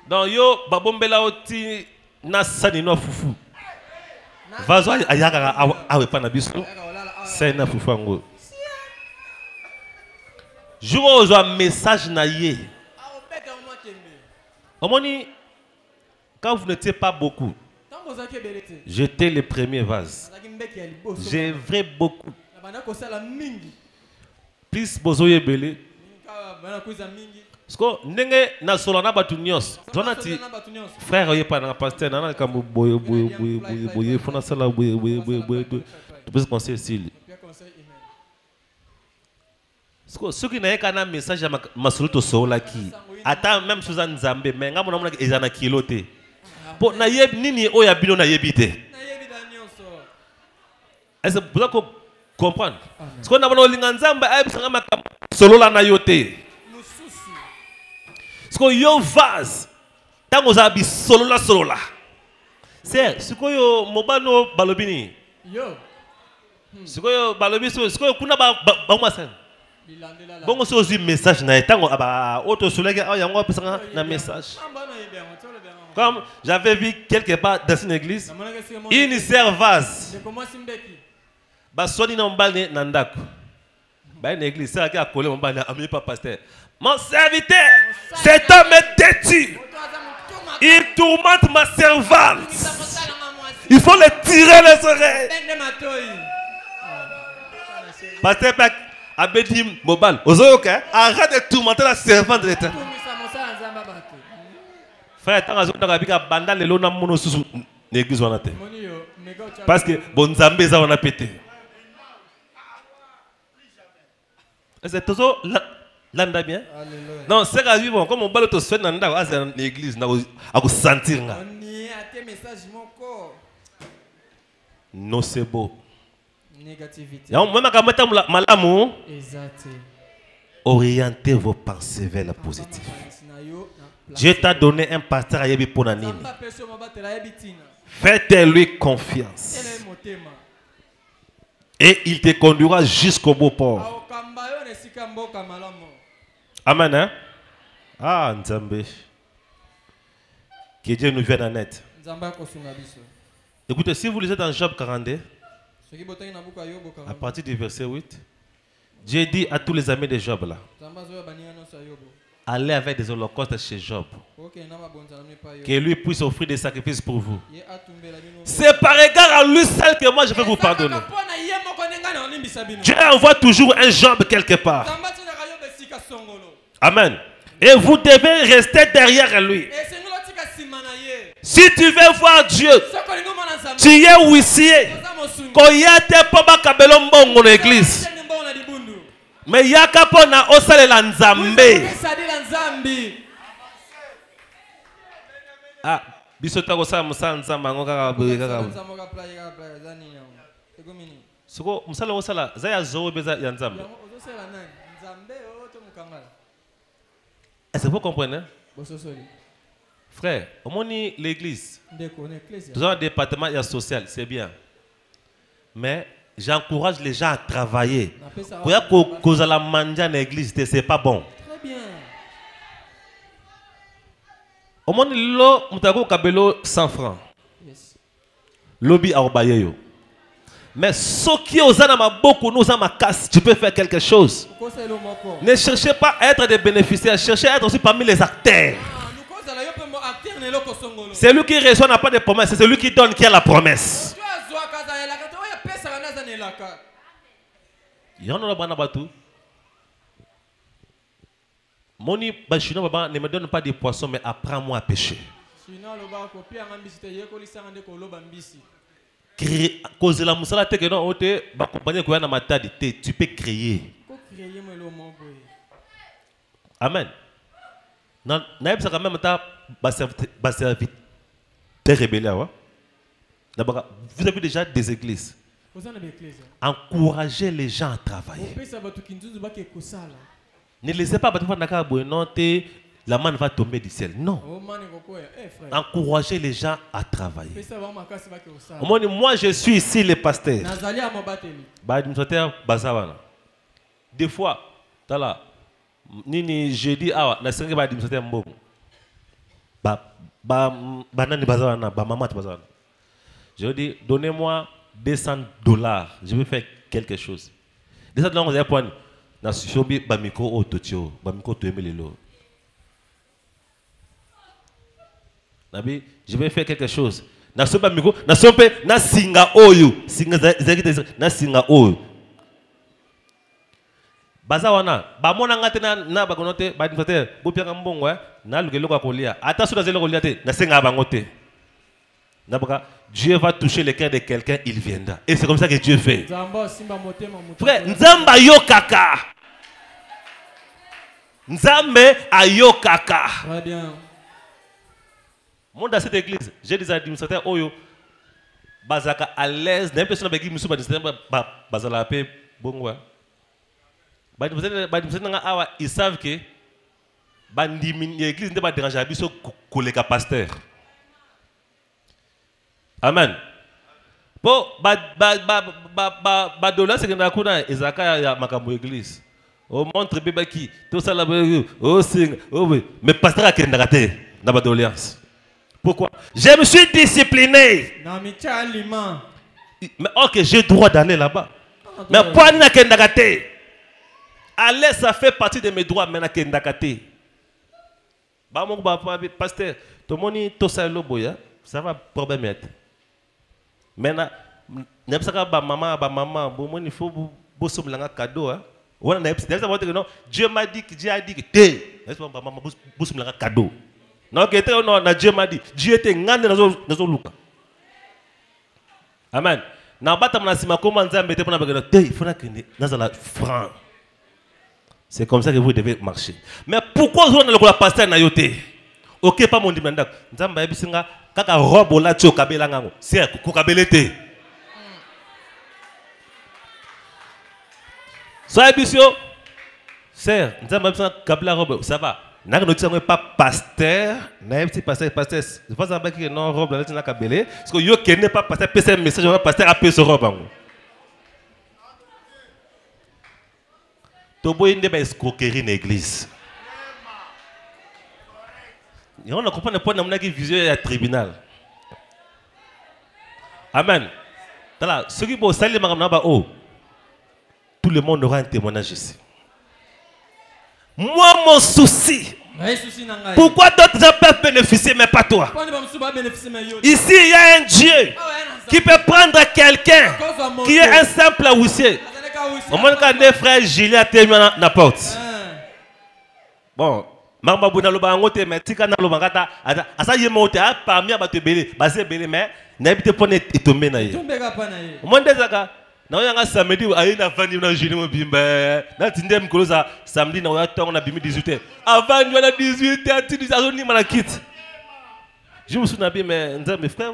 Donc yo babombela oti na sani no fufu. Vase ayaka awe pa na biso. C'est na fufu ngo. Jour où un message na ye. Omoni, quand vous n'étiez pas beaucoup, j'étais le premier vase. J'ai vrai beaucoup. Plus bozoye belé. Parce que nenge na solana batunios. Zonati frère oye pas na pasteur na ka boye fona sala boye. Tu peux conseiller s'il. Ce qui n'a qu'un message à Masuluto Solaki. Attends, même Suzanne Zambé, mais nga mona ezana kilote. Pour na yeb nini o ya bino na yebite. Est-ce que vous comprenez? Ce qu'on a voulu linganzamba ay bisanga makam solo la na yote. Ce que yo vase tango za bi solo la. C'est ce que yo mobano balobini. Yo. Ce que yo balobi ce que kuna ba masen. Bon, c'est aussi message na etango aba auto solega yango pesanga na message. Comme j'avais vu quelque part dans une église, une servase. Ba soni na mbale na ndako. Ba une église, c'est à coller mbale ami pas pasteur. Mon serviteur, cet homme est têtu. Il tourmente ma servante. Il faut le tirer les oreilles. Pasteur Abedim Mobal, arrête de tourmenter la servante de l'État. Frère, tant que tu as bandé le lona mono sous l'église, on a été. Parce que bon Zambé, ça on a pété. C'est toujours l'anda bien. Non, c'est grave, bon, comme on parle de ce nanda, c'est l'église, à vous sentir. Non, c'est beau. Négativité. Orientez vos pensées vers le positif. Dieu t'a donné un pasteur à Yebi Ponanini. Faites-lui confiance. Et il te conduira jusqu'au beau port. Amen. Hein? Ah, Nzambe. Que Dieu nous vienne en aide. Écoutez, si vous lisez dans Job 42, à partir du verset 8, Dieu dit à tous les amis de Job là, allez avec des holocaustes chez Job, que lui puisse offrir des sacrifices pour vous. C'est par égard à lui seul que moi je vais vous pardonner. Dieu envoie toujours un Job quelque part. Amen. Et vous devez rester derrière lui. Si tu veux voir Dieu, tu es huissier. Koyate poba kabelom bongo l'église. Mais yaka pona osale la nzambe. Ah, bisota ko sa musa nzamba ngo kaka kaka. Soko musala osala zaya zo beza ya nzambe. Est-ce que vous comprenez? Frère, au moins l'église. Dans un département social, c'est bien. Mais j'encourage les gens à travailler. Quand vous allez manger dans l'église, ce n'est pas bon. Très bien. Au moins, vous avez 100 francs. Lobby à Obayeyo. Mais ce qui est aux beaucoup, nous avons casse, tu peux faire quelque chose. Ne cherchez pas à être des bénéficiaires, cherchez à être aussi parmi les acteurs. C'est lui qui reçoit n'a pas de promesse, c'est celui qui donne qui a la promesse. Il y en a beaucoup. Moni Bachino Baba ne me donne pas de poissons, mais apprends-moi à pêcher. Cause la musala te que non ote ba compagnie ko na matadi te tu peux créer. Amen. Na yebisa quand même ta ba serviteur rebelle wa. D'abord vous avez déjà des églises. Encouragez les gens à travailler. Ne laissez pas battre na non te la manne va tomber du ciel. Non. Encouragez les gens à travailler. Moi, je suis ici le pasteur. Des fois, jeudi, je dis, donnez-moi $200. Je vais faire quelque chose. $200, je vais faire quelque chose. Na singa oyo. Na singa oyo. Bazawana. Ba mona ngate na bakonote ba dimfate bopia mbongo na lugelo kwa kolia. Ata so dazelo kolia te na singa bangote. Na baka Dieu va toucher le cœur de quelqu'un, il viendra. Et c'est comme ça que Dieu fait. Frère, Nzamba yokaka. Nzambe ayokaka. Très bien. Moi dans cette église, j'ai des administrateurs oyo bazaka à l'aise, n'a personne avec qui musu administrateur bazala pe bongwa. Ils savent que l'église ne va pas déranger biso collègue pasteur. Amen. Bon dola c'est que na kuna ezaka ya makambo église. O montre beba qui tout ça là o sing mais pasteur a kendaka te na ba doléance. Pourquoi? Je me suis discipliné. Mais ok, j'ai droit d'aller là-bas. Mais pas na kendakate. Aller, ça fait partie de mes droits, mais na kendakate. Bah mon pasteur, tout le monde tout ça ça va problème être. Maintenant, n'aime ça ba maman, bon il faut bosser un cadeau hein. On a non, Dieu m'a dit que Dieu a dit que n'est-ce pas maman bosser un cadeau. Non, Dieu m'a dit, Dieu était ngande dans luka. Amen. Na bata mnasima comment nzambe te pona bagana te il faudra que nazala franc. C'est comme ça que vous devez marcher. Mais pourquoi vous avez le pasteur na yote? OK pas mon dimanda. Nzamba yabisinga kaka robe la tio kabela ngango. C'est ko kabelete. So yabisio. Sœur, nzamba yabisinga kabela robe, ça va. N'a pas pasteur, n'a pas pasteur. Je pense que non robe là na kabelé parce que yo qui n'est pas pasteur peut un message pasteur a payé ce robe. Tobo inde ba escroquerie na église. Et on ne comprend pas na qui vision à tribunal. Amen. Tala, ceux qui vont salir magam na ba oh. Tout le monde aura un témoignage ici. Moi, mon souci. Pourquoi d'autres gens peuvent bénéficier, mais pas toi? Ici, il y a un Dieu qui peut prendre quelqu'un qui est un simple huissier. Au moins, quand des frères Gilles a terminé la porte. Bon, Mamba Bounaloba Angote, mais Tika Nalobangata, Asa Yemote, parmi Abaté Belé, Basé Belé, mais n'habite pas net et tombé naïe. Au moins, des aga. Non, il y a un samedi où il y a un Julie Mobimbe. Dans le Kolosa, samedi, il y a un 18h. Avant, il y a 18h, il y a un quitte. Je me souviens, mais mes frères,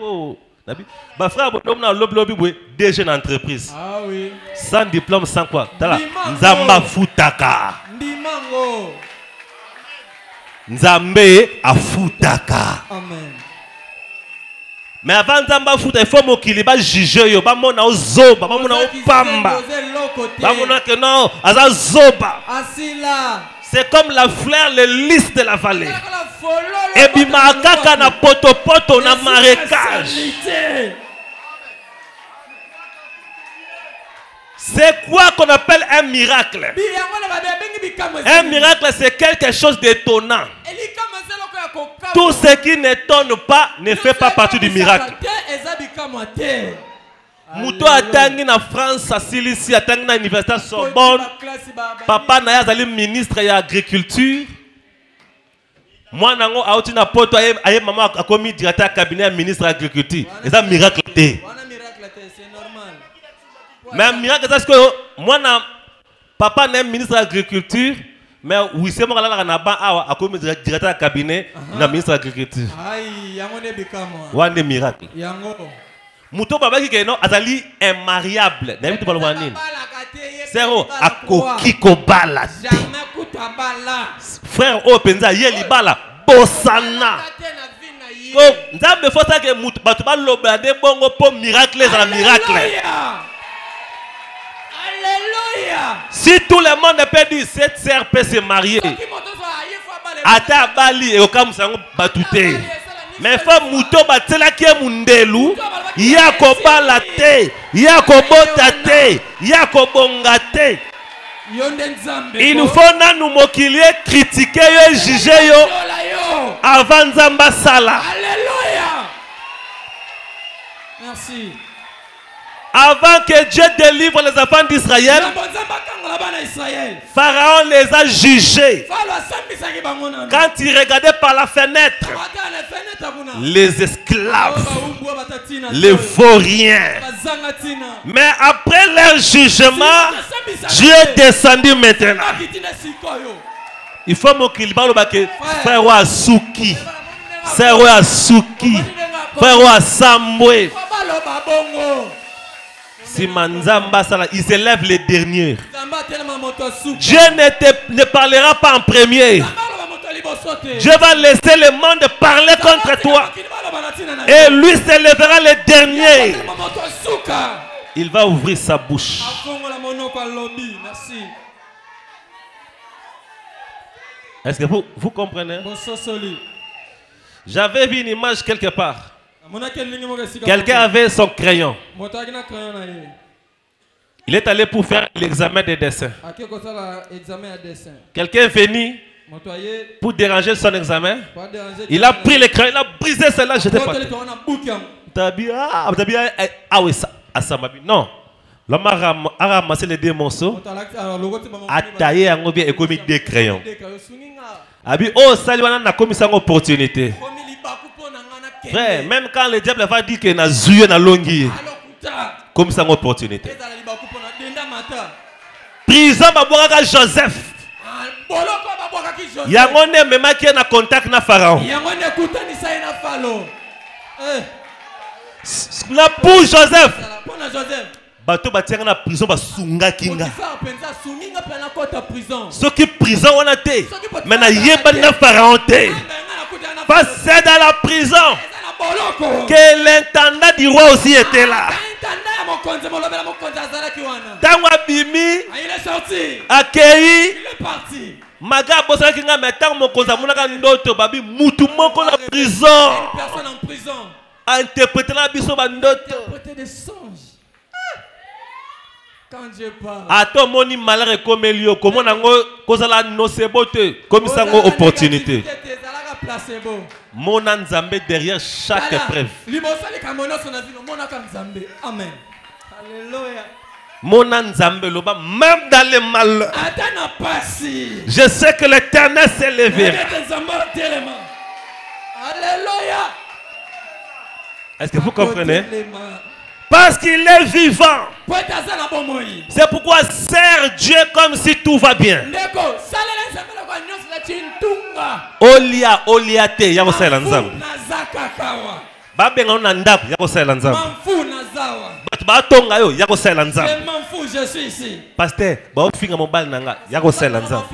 ma frère, on a des jeunes entreprises. Ah oui. Sans diplôme, sans quoi? Nzamba Futaka. Nzambe afutaka. Amen. Mais avant Nzamba afuta, il faut mokili ba juger yo, ba mona ozoba, ba mona opamba. Ba mona que non, aza zoba. C'est comme la fleur, le lys de la vallée. Et bima kaka na poto poto na marécage. C'est quoi qu'on appelle un miracle? Un miracle, c'est quelque chose d'étonnant. Tout ce qui n'étonne pas ne fait pas partie du miracle. Mouto atangi na France, à Silici, atangi na Université Sorbonne. Papa na yazali ministre de l'agriculture. Moi nango aouti na poto aye maman a commis directeur cabinet ministre de l'agriculture. C'est un miracle. Mais un miracle, c'est que moi, papa n'est ministre de l'agriculture, mais oui, c'est moi qui a commis directeur de cabinet de ministre de l'agriculture. C'est un miracle. Mouto baba qui est immariable. C'est à kokiko bala. Frère Openza, yeli bala, bossana. Nzambe faut ça que mouto batuba loba de bongo pour miracle dans le miracle. Si tout le monde peut dire cette sœur peut se marier, ata bali et okam sango batute. Mais faut mouto batela ki mundelu, ya ko balate, ya ko botate, ya ko bongate. Il nous faut nous mokilier, critiquer yo, juger yo avant Nzamba sala. Alléluia. Merci. Avant que Dieu délivre les enfants d'Israël, Pharaon les a jugés. Quand il regardait par la fenêtre, les esclaves, les vauriens. Mais après leur jugement, Dieu est descendu maintenant. Il faut qu'il parle de frère Asuki, frère Asuki, frère Asambwe. Si Manzamba il s'élève les derniers. Dieu ne parlera pas en premier. Dieu va laisser le monde parler contre toi. Et lui s'élèvera les derniers. Il va ouvrir sa bouche. Est-ce que vous comprenez? J'avais vu une image quelque part. Quelqu'un avait son crayon. Il est allé pour faire l'examen des dessins. Quelqu'un est venu pour déranger son examen. Il a pris le crayon, il a brisé celle-là, jeté par terre. Ah oui, ça m'a dit. Non. L'homme a ramassé les deux morceaux, a taillé un bien et commis des crayons. Abi oh salut on a commis ça opportunité. Frère, même quand le diable va dire qu'il n'a zoué na longi, comme ça une opportunité. Prison baboka Joseph. Yangone même qui est en contact na Pharaon. La pour Joseph. Bato batianga na prison basunga kinga. Ce qui prison on a été. Mais na yeba na Pharaon té. Passé dans la prison. Que l'intendant du roi aussi était là. Tango Bimi accueilli. Maga bosa kinga metango mokonza munaka ndoto babi mutu moko la prison. Une personne en prison. Interpréter la biso bandoto. Interpréter des songes. Quand Dieu parle. Ato moni malare comme Elio, comment nango kozala no sebote comme ça ngo opportunité. Mon Nzambe derrière chaque épreuve. Amen. Alléluia. Mon Nzambe loba même dans le mal. Je sais que l'Éternel s'est levé. Alléluia. Est-ce que vous comprenez? Parce qu'il est vivant. C'est pourquoi sers Dieu comme si tout va bien. Olia, oliate, yakosela nzambe. Babenga nandako, yakosela nzambe. Batonga yo, yakosela nzambe. Je suis ici. Pasteur, ba ofinga mobile nanga, yakosela nzambe.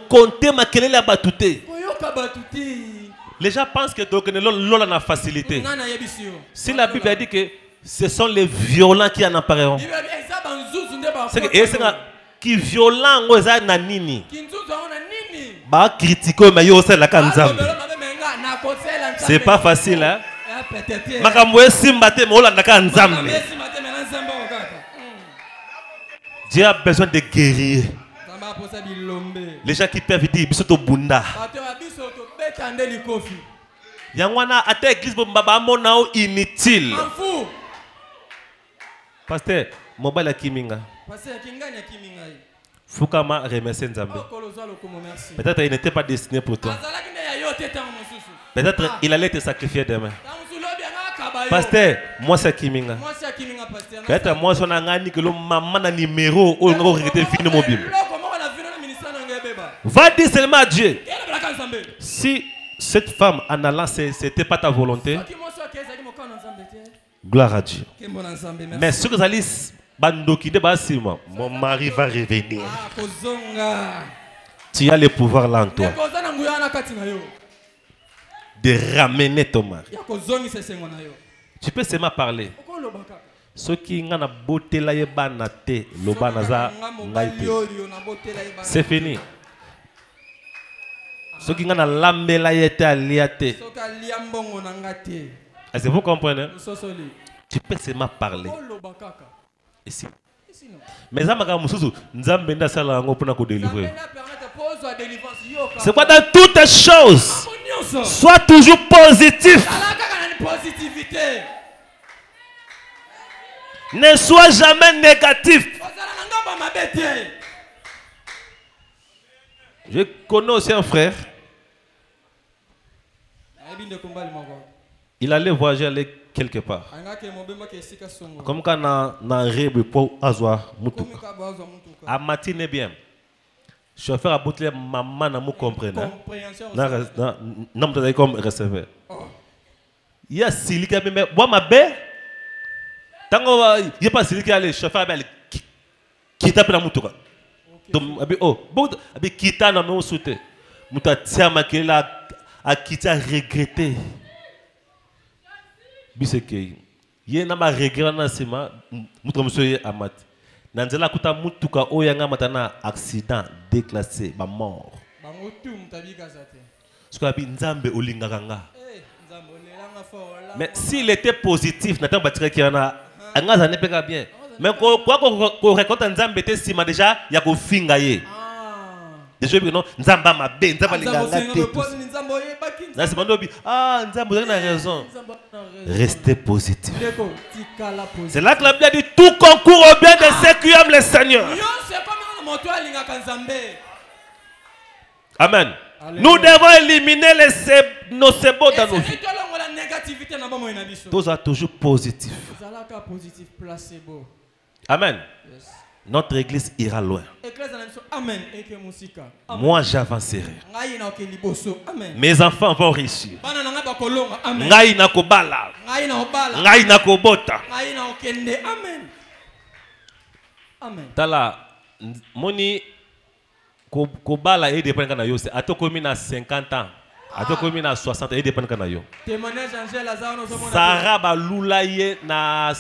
compter ma quelle la batute. Les gens pensent que l'on a facilité. Si la Bible a dit que ce sont les violents qui en apparaîtront. C'est que qui violent aux nanini. Ba critiquer mais yo c'est la kanzam. C'est pas facile hein. Makamwe simbate mais ola ndaka nzambe. Dieu a besoin de guerriers. Les gens qui peuvent dire bisoto bunda. Yangwana ate église baba monao inutile. Pasteur, mobile akiminga. Fukama remercie Nzambe. Peut-être il n'était pas destiné pour toi. Peut-être il allait te sacrifier demain. Pasteur, moi c'est Kiminga. Peut-être moi son angani que le maman na numéro ou on regretter fini mobile. Va dire seulement à Dieu. Si cette femme en allant c'était pas ta volonté. Gloire à Dieu. Mais ce que vous allez mon mari va revenir. Tu as le pouvoir là en toi de ramener ton mari. Tu peux seulement parler. Ceux qui ont la beauté là, c'est fini. Ceux qui ont la lambe là, est-ce que vous comprenez? Tu peux seulement parler. Ici. Mais ça m'a délivrer. C'est quoi dans toutes les choses? Sois toujours positif. Ne sois jamais négatif. Je connais aussi un frère. Il allait voyager aller quelque part. Comme quand on a un rêve pour avoir mutuka. À matin bien. Chauffeur a bouté maman n'a pas compris. Non, vous avez comme receveur. Il y a Silika mais moi ma belle. Tant qu'il n'y a pas Silika le chauffeur qui tape la mutuka. Donc oh bon avec qui t'a nommé au sauté. Muta tia makela a quitté regretter. Biseke yena ma regret na sima mutra monsieur amat nanzela kuta mutuka oyanga matana accident déclassé ba mort ce que abi nzambe olingaka nga mais s'il était positif n'attend pas tirer qui en a anga ne peka bien mais quoi ko récolte nzambe te sima déjà ya ko finga ye déjà non nzamba mabe nzamba linganga te ah nzamba a raison. Restez positif. C'est là que la Bible dit tout concourt au bien de ceux qui aiment le Seigneur. Amen. Nous devons éliminer nos sebos dans nos vies. Tous sont toujours positifs. Amen. Notre église ira loin. Moi j'avancerai. Mes enfants vont réussir. Ngai na kobala. Ngai na kobota. Amen. Tala moni kobala et dépend kana yo. Atokomi na 50 ans. Atokomi na 60 et dépend kana yo. Sarah ba lulaye na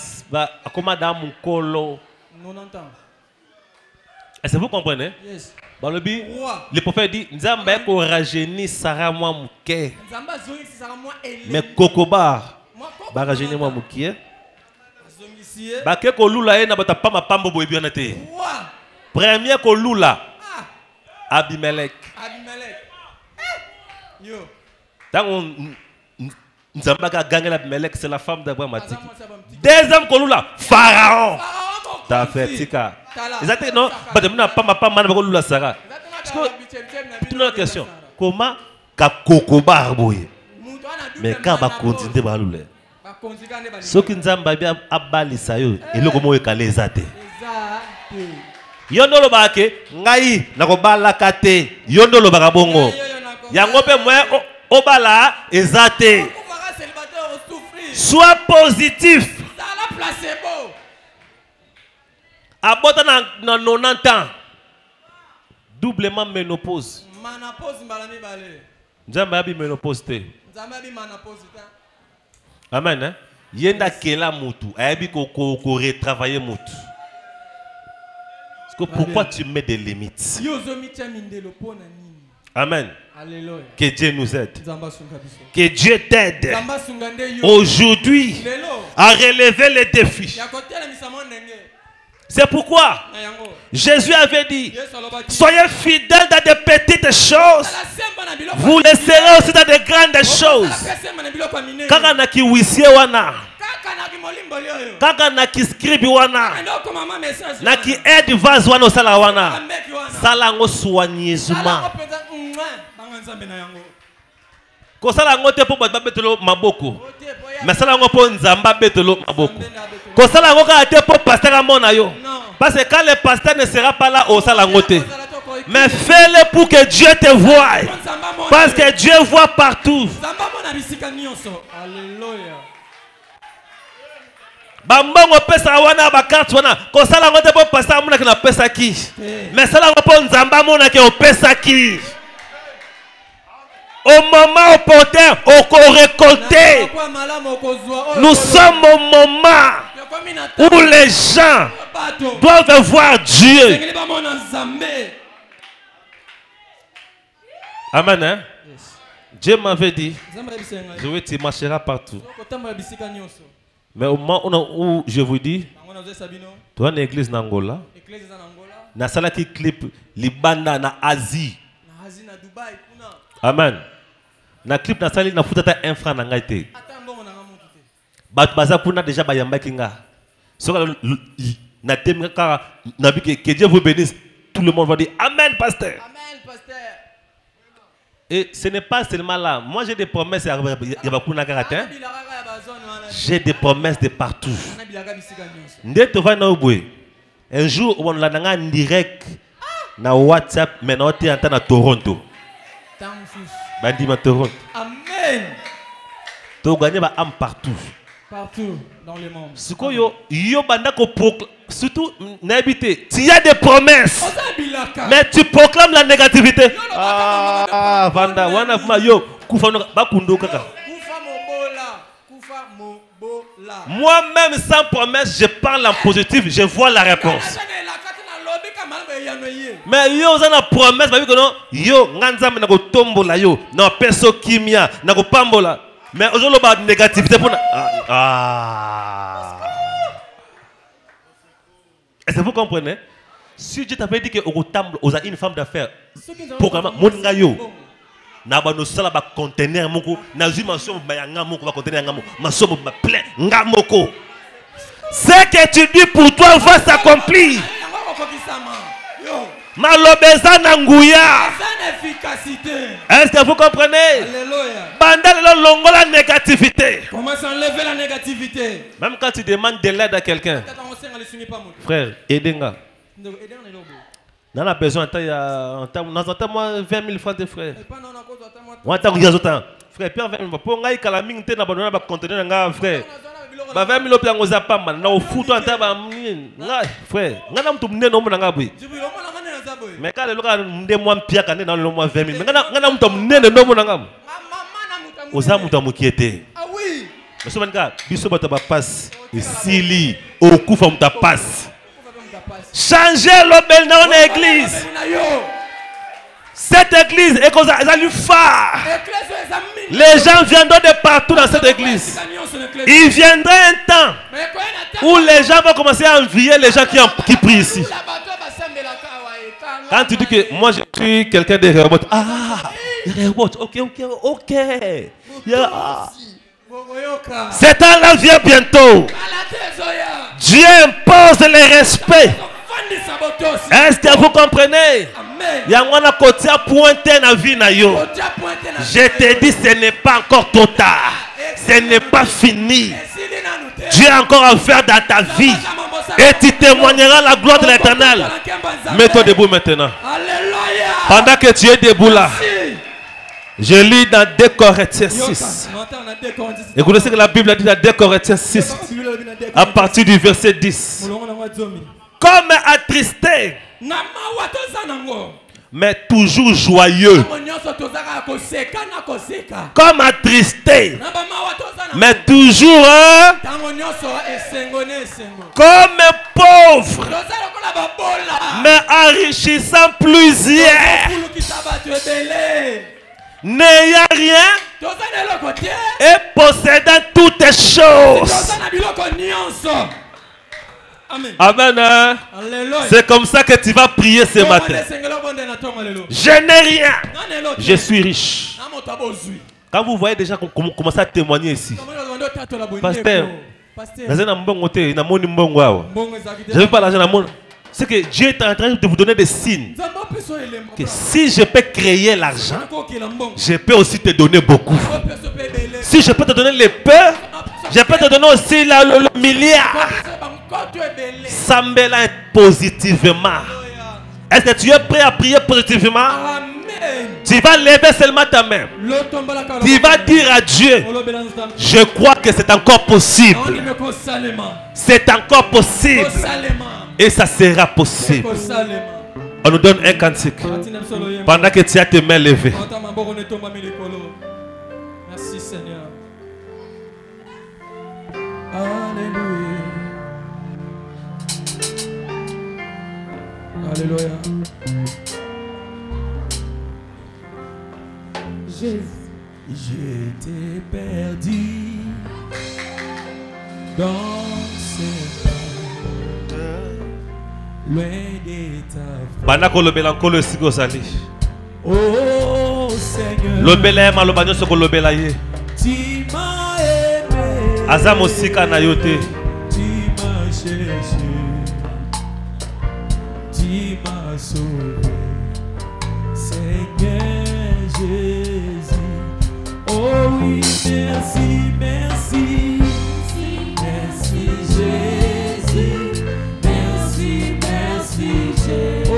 akoma da mukolo 90 ans. Est-ce que vous comprenez? Yes. Dans le but, le prophète dit Nzamba ko rajeuni Sarah moi muke. Mais kokoba ba rajeuni moi muke. Ba ke ko lula e na bata pa mapambo boyebi na te. Premier ko lula Abimelech. Yo. Tant Nzamba ka gagné l'Abimelech, c'est la femme d'Abraham. Deuxième ko lula Pharaon. Ta fait tika. Exactement non, pas mal de la Sarah. Une autre question. Comment kakokoba boye? Mais quand va continuer ba lule. Ce qui nzamba bia abalisa yo eloko mo ekaleza te. Yondo lo ba ke ngai na ko balaka te. Yondo lo ba bongo. Yango pe moi obala ezate. Sois positif. À 90 ans, doublement ménopause. Nzamba abi ménopause te. Amen. Hein? Yenda kela mutu, ayabi ko retravailler mutu. Pourquoi tu mets des limites? Amen. Alléluia. Que Dieu nous aide. Que Dieu t'aide aujourd'hui à relever les défis. C'est pourquoi Jésus avait dit, soyez fidèles dans des petites choses, vous le serez aussi dans de grandes choses. Kaka na ki wisie wana, kaka na ki scribe wana, na ki aide vase wana osala wana, sala ngo soigneusement. Ko sala ngo te po ba betelo maboko, mais sala ngo po nzamba betelo maboko. Ko sala ngo ka te po pasteur amona yo. Parce que quand le pasteur ne sera pas là au salangoté, mais fais-le pour que Dieu te voie. Parce que Dieu voit partout. Bambongo pesa wana bakart wana ko salangote po pasteur amona ki na pesa ki. Mais salango po nzamba amona ki o pesa ki. Au moment opportun, au récolter. Nous sommes au moment où les gens doivent voir Dieu. Amen. Hein? Yes. Dieu m'avait dit, je tu marcheras partout. Mais au moment où je vous dis, tu as une église en Angola, na sala qui clip Libanda na Asie. Amen. Na clip na sali na futata infra na ngaite. Bat baza kuna déjà bayamba kinga. Que Dieu vous bénisse. Tout le monde va dire Amen, pasteur. Amen, pasteur. Et ce n'est pas seulement là. Moi, j'ai des promesses. J'ai des promesses de partout. Un jour, on l'a en direct na WhatsApp, mais on est en Toronto. Toronto. Amen. Tu as gagné partout. Partout dans le monde. Surtout, tu as des promesses, mais tu proclames la négativité. Ah, Vanda, moi-même, sans promesse, je parle en positif, je vois la réponse. Mais yo, ça na promesse, yo, nganzam na go tombola yo, na peso kimia, na go pambola. Mais aujourd'hui, la négativité pour... Est-ce que vous comprenez? Si Dieu t'avait dit que vous avez une femme d'affaires, programme, mon gayo, na ba no sala ba conteneur moko, na zuma so ba yanga moko ba conteneur ngamo, ma so ba plein ngamoko. Ce que tu dis pour toi va s'accomplir. Malobeza nanguya. Est-ce que vous comprenez? Bandal longo la négativité. Comment s'enlever la négativité? Même quand tu demandes de l'aide à quelqu'un. Frère, aidez-moi. On a besoin de moi 20 000 francs de frère. Frère, Pierre 20 000. Pour nga ikala mingi te na banona ba conteneur nga frère. Ba 20 000 opiango za pamba na ofuto anta ba nga frère. Nga na mtu mnene omo na nga bwi. Mais quand le gars me moi pia quand dans le mois 20 000. Mais nga na mtu mnene ndo mo na nga. Oza mtu amukiete. Ah oui. Monsieur Banka, biso bato ba passe. Sili okufa mta passe. Changer l'obel dans l'église. Cette église est comme ça, elle phare. Les gens viendront de partout dans cette église. Il viendra un temps où les gens vont commencer à envier les gens qui prient ici. Quand tu dis que moi je suis quelqu'un de robot, ok. Yeah. C'est un là vient bientôt. Dieu impose le respect. Est-ce que vous comprenez? Yangwana kotia pointé na vie na yo. Je te dis, ce n'est pas encore trop tard. Ce n'est pas fini. Dieu a encore à faire dans ta vie. Et tu témoigneras la gloire de l'Éternel. Mets-toi debout maintenant. Pendant que tu es debout là, je lis dans 2 Corinthiens 6. Écoutez ce que la Bible a dit dans 2 Corinthiens 6. À partir du verset 10. Comme attristé, mais toujours joyeux. Comme attristé, mais toujours comme pauvre, mais enrichissant plusieurs, n'ayant rien et possédant toutes choses. Amen. C'est comme ça que tu vas prier ce matin. Je n'ai rien, je suis riche. Quand vous voyez déjà qu'on commence à témoigner ici, pasteur, je ne veux pas l'argent. C'est que Dieu est en train de vous donner des signes. Que si je peux créer l'argent, je peux aussi te donner beaucoup. Si je peux te donner les peu, je peux te donner aussi le milliard. Sambela positivement. Est-ce que tu es prêt à prier positivement? Amen. Tu vas lever seulement ta main. Tu vas dire à Dieu, je crois que c'est encore possible. C'est encore possible. Et ça sera possible. On nous donne un cantique pendant que tu as tes mains levées. Merci Seigneur. Alléluia. Alléluia. J'étais perdu dans ces pas, loin de ta face. Oh Seigneur, tu m'as aimé, tu m'as cherché, tu m'as sauvé, Seigneur Jésus. Oh oui, merci, merci, merci Jésus, merci, merci Jésus. Oh,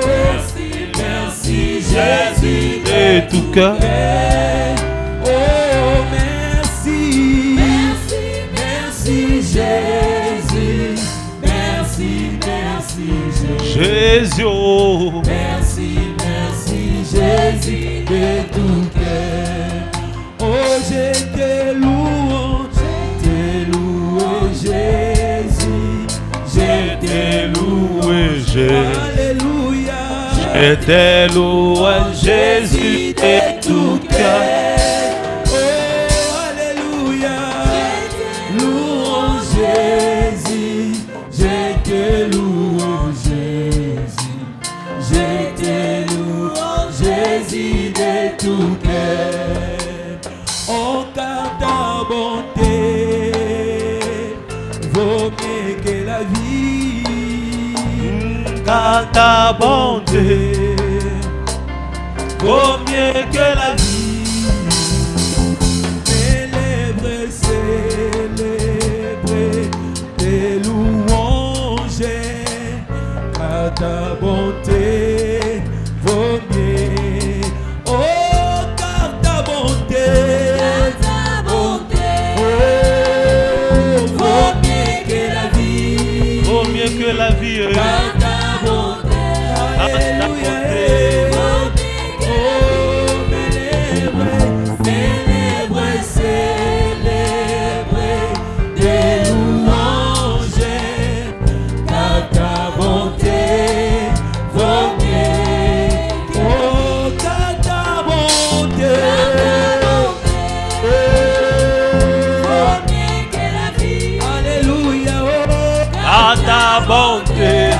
merci, merci Jésus de tout cœur. Oh, merci, merci, merci Jésus, merci, merci Jésus. Jésus, oh. Merci, merci Jésus de tout cœur. Oh, je te loue Jésus, je te loue Jésus. Alléluia. Je te loue Jésus de tout cœur. Oh, alléluia. Louange Jésus, je te loue Jésus, je te loue Jésus de tout cœur. Oh, car ta bonté vaut mieux que la vie, Car ta bonté vaut mieux que la vie. Célèbre, célèbre tes louanges, car ta bonté vaut mieux. Oh, car ta bonté, oh, vaut mieux que la vie, Vaut mieux que la vie. car ta bonté, alléluia. Ta bonté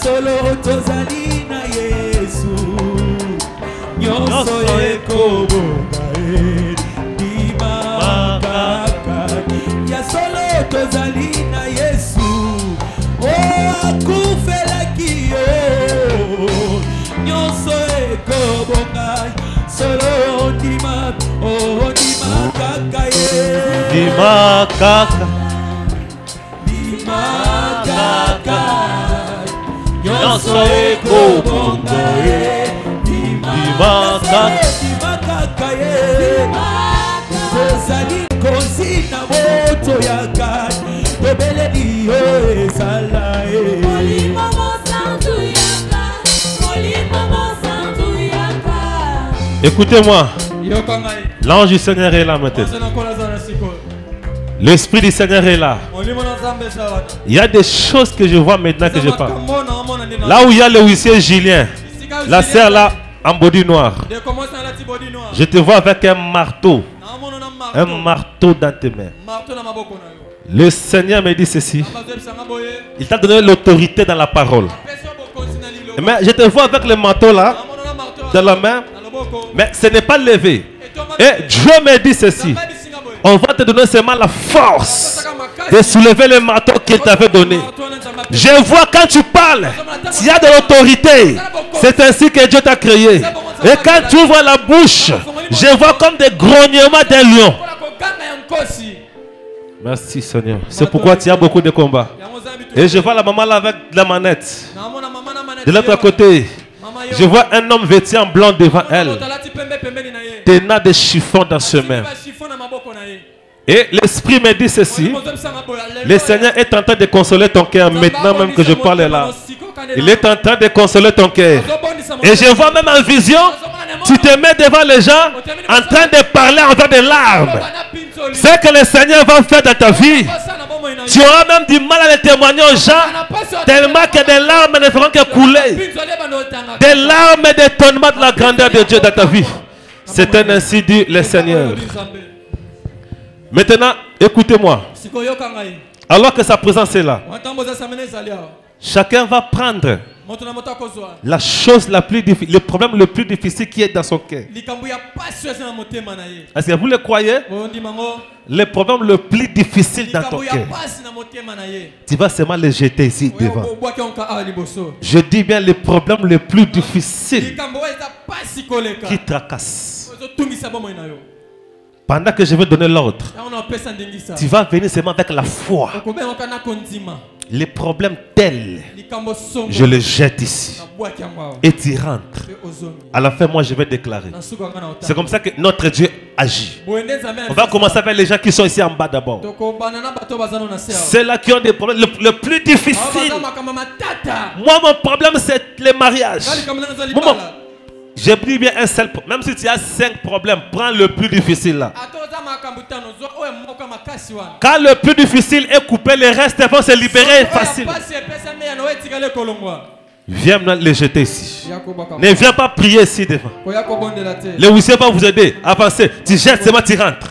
solo tozali na Yesu nyonso ekobonga ndima kaka ya solo tozali na Yesu akufelaki yo nyonso ekobonga solo ndima kaka ye ndima kaka nyonso ekobonga ndima kaka ye tozali kosi na moto ya kani tobeleli yo ezala molimo mosantu yaka molimo mosantu yaka. Écoutez-moi, l'ange du Seigneur est là maintenant. L'Esprit du Seigneur est là. Il y a des choses que je vois maintenant que je parle. Là où il y a le huissier Julien, la sœur là en body noir. Je te vois avec un marteau. Un marteau dans tes mains. Le Seigneur me dit ceci. Il t'a donné l'autorité dans la parole. Mais je te vois avec le marteau là dans la main. Mais ce n'est pas levé. Et Dieu me dit ceci. On va te donner seulement la force de soulever le marteau qu'il t'avait donné. Je vois quand tu parles, il y a de l'autorité. C'est ainsi que Dieu t'a créé. Et quand tu ouvres la bouche, je vois comme des grognements d'un lion. Merci Seigneur. C'est pourquoi tu as beaucoup de combats. Et je vois la maman là avec la manette. De l'autre côté, je vois un homme vêtu en blanc devant elle, tenant des chiffons dans ses mains. Et l'Esprit me dit ceci. Le Seigneur est en train de consoler ton cœur maintenant même que je parle là. Il est en train de consoler ton cœur. Et je vois même en vision, tu te mets devant les gens en train de parler envers des larmes. Ce que le Seigneur va faire dans ta vie, tu auras même du mal à le témoigner aux gens, tellement que des larmes ne feront que couler. Des larmes d'étonnement de la grandeur de Dieu dans ta vie. C'est un ainsi dit le Seigneur. Maintenant, écoutez-moi. Alors que sa présence est là, chacun va prendre la chose la plus difficile, le problème le plus difficile qui est dans son cœur. Est-ce que vous le croyez? Le problème le plus difficile dans ton cœur, tu vas seulement le jeter ici devant. Je dis bien le problème le plus difficile qui tracasse. Pendant que je vais donner l'ordre, tu vas venir seulement avec la foi. Les problèmes tels, je les jette ici. Et tu rentres. À la fin, moi, je vais déclarer. C'est comme ça que notre Dieu agit. On va commencer avec les gens qui sont ici en bas d'abord. C'est là qui ont des problèmes. Le plus difficile. Moi, mon problème, c'est les mariages. J'ai pris bien un seul problème. Même si tu as 5 problèmes, prends le plus difficile là. Quand le plus difficile est coupé, les restes vont se libérer facilement. Viens maintenant les jeter ici. Ne viens pas prier ici devant. Le huissier va vous aider. Avancez. Tu jettes, c'est moi, tu rentres.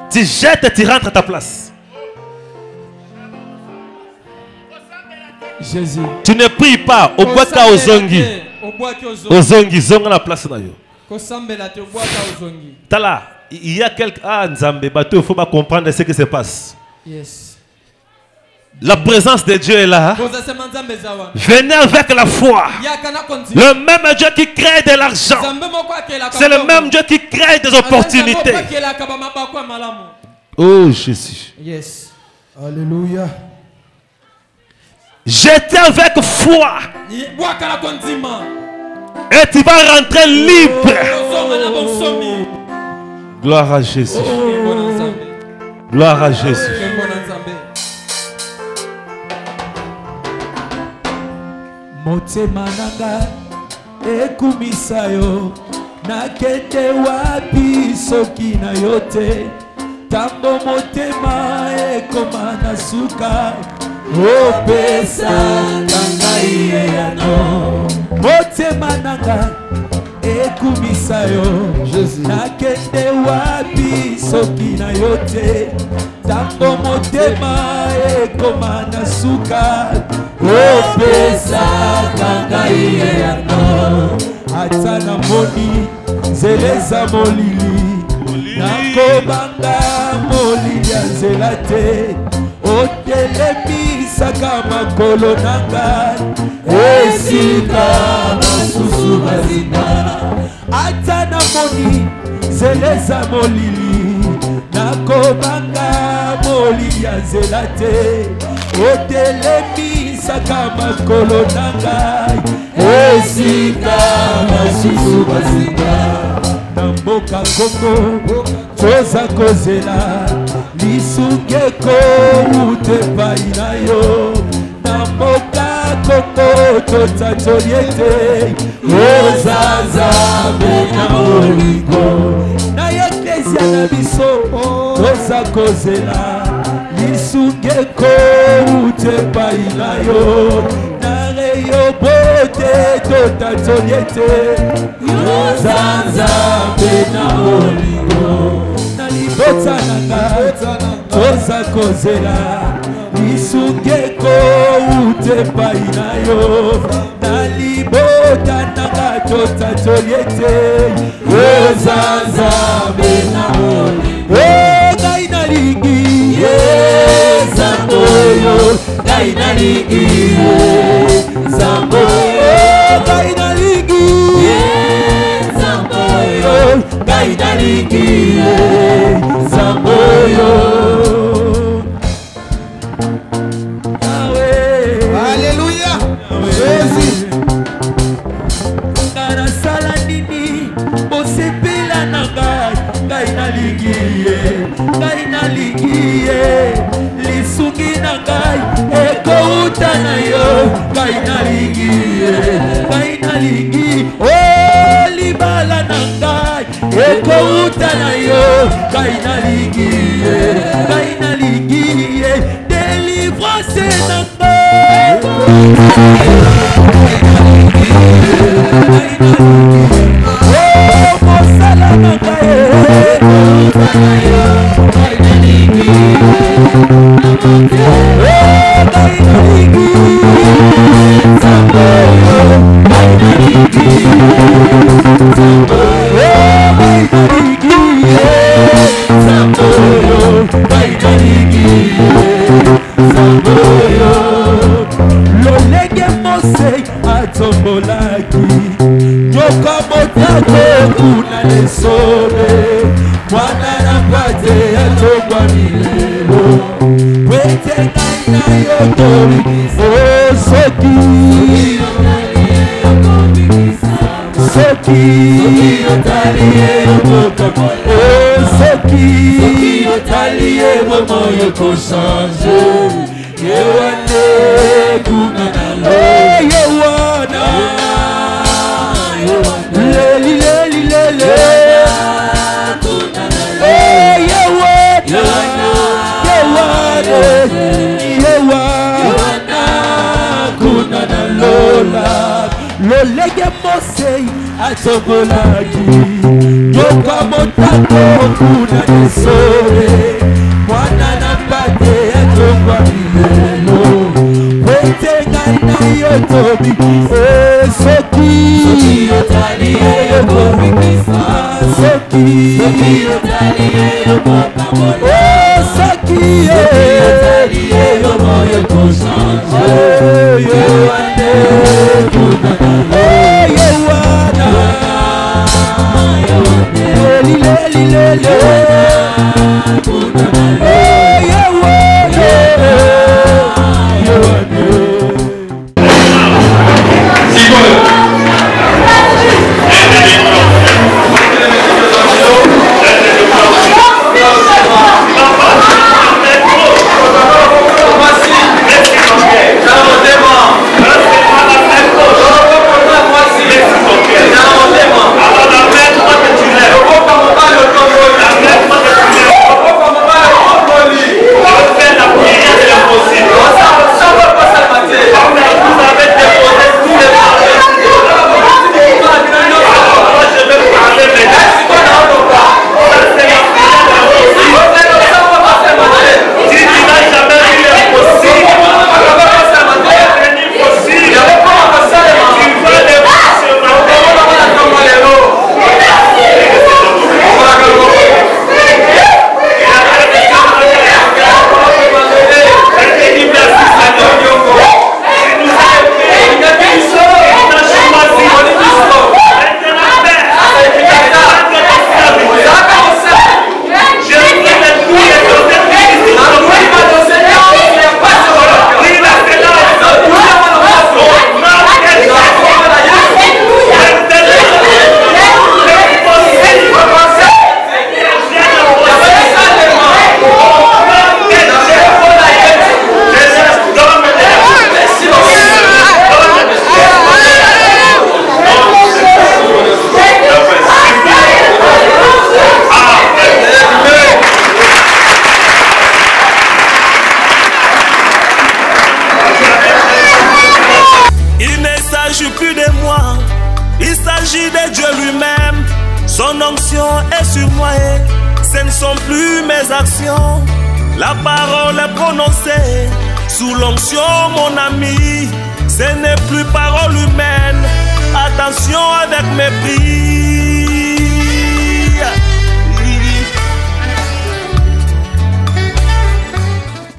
Tu jettes et tu rentres à ta place. Jésus. Tu ne pries pas. Au bois au zongi. Au zongi, zongi la place là. Tala, il y a quelques Nzambe, il faut pas comprendre ce qui se passe. Yes. La présence de Dieu est là. Venez avec la foi. Le même Dieu qui crée de l'argent, c'est le même Dieu qui crée des opportunités. Oh Jésus. Yes. Alléluia. J'étais avec foi. Et tu vas rentrer libre. Gloire à Jésus. Gloire à Jésus. Motema nanga ekumisa yo nakete wapi soki na yote tambo motema ekoma na suka opesa ngai yano motema nanga ekumisa yo nakete wapi soki na yote tambo motema ekoma na suka opesaka ngai eyano ata na moni nzela eza molili nakobanga molili ya nzela te otelemisaka makolo na ngai esika basusu bazinda ata na moni nzela eza molili nakobanga molili ya nzela te otelemisaka makolo na ngai esika basusu bazinda na mboka Kongo toza kozela lisungi ekouta epai na yo na mboka Kongo totatoli ete oza Nzambe na bolingo na eklezia na biso toza kozela lisungi ekouta epai na yo na reyobote totatoli ete oza Nzambe na bolingo na libota na ngai toza kozela lisungi ekouta epai na yo na libota na ngai totatoli ete oza Nzambe na bolingo ngai nalingi Nzambe oyo ngai nalingi Nzambe oyo ngai nalingi Nzambe oyo ngai nalingi Nzambe oyo Alléluia Jésus nasala nini osepela na ngai ngai nalingi ye ngai nalingi ye lisungi na ngai ekouta na yo ngai nalingi ye ngai nalingi libala na ngai ekouta na yo ngai nalingi ye ngai nalingi ye délivrance na ngai mosala na ngai lolenge mose atombolaki nyoka motako kuna lesole mwana na pate atongwa milelo pwete ngai na yo tobikisa soki otali soki otali moyo kochange yewane kuna na lo yewana leli leli lele yewana kuna na lola lolenge mose atombolaki nyoka motako kuna lesole mwana na pate atongwa milelo pwete ngai na yo tobikisa soki otali yo tobikisa soki otali yo kokambola soki otali yo moyo kochange yewane kuna na yewana leli leli lele kuna na yewane Merci. sur moi et ce ne sont plus mes actions. La parole est prononcée sous l'onction, mon ami. Ce n'est plus parole humaine. Attention avec mépris.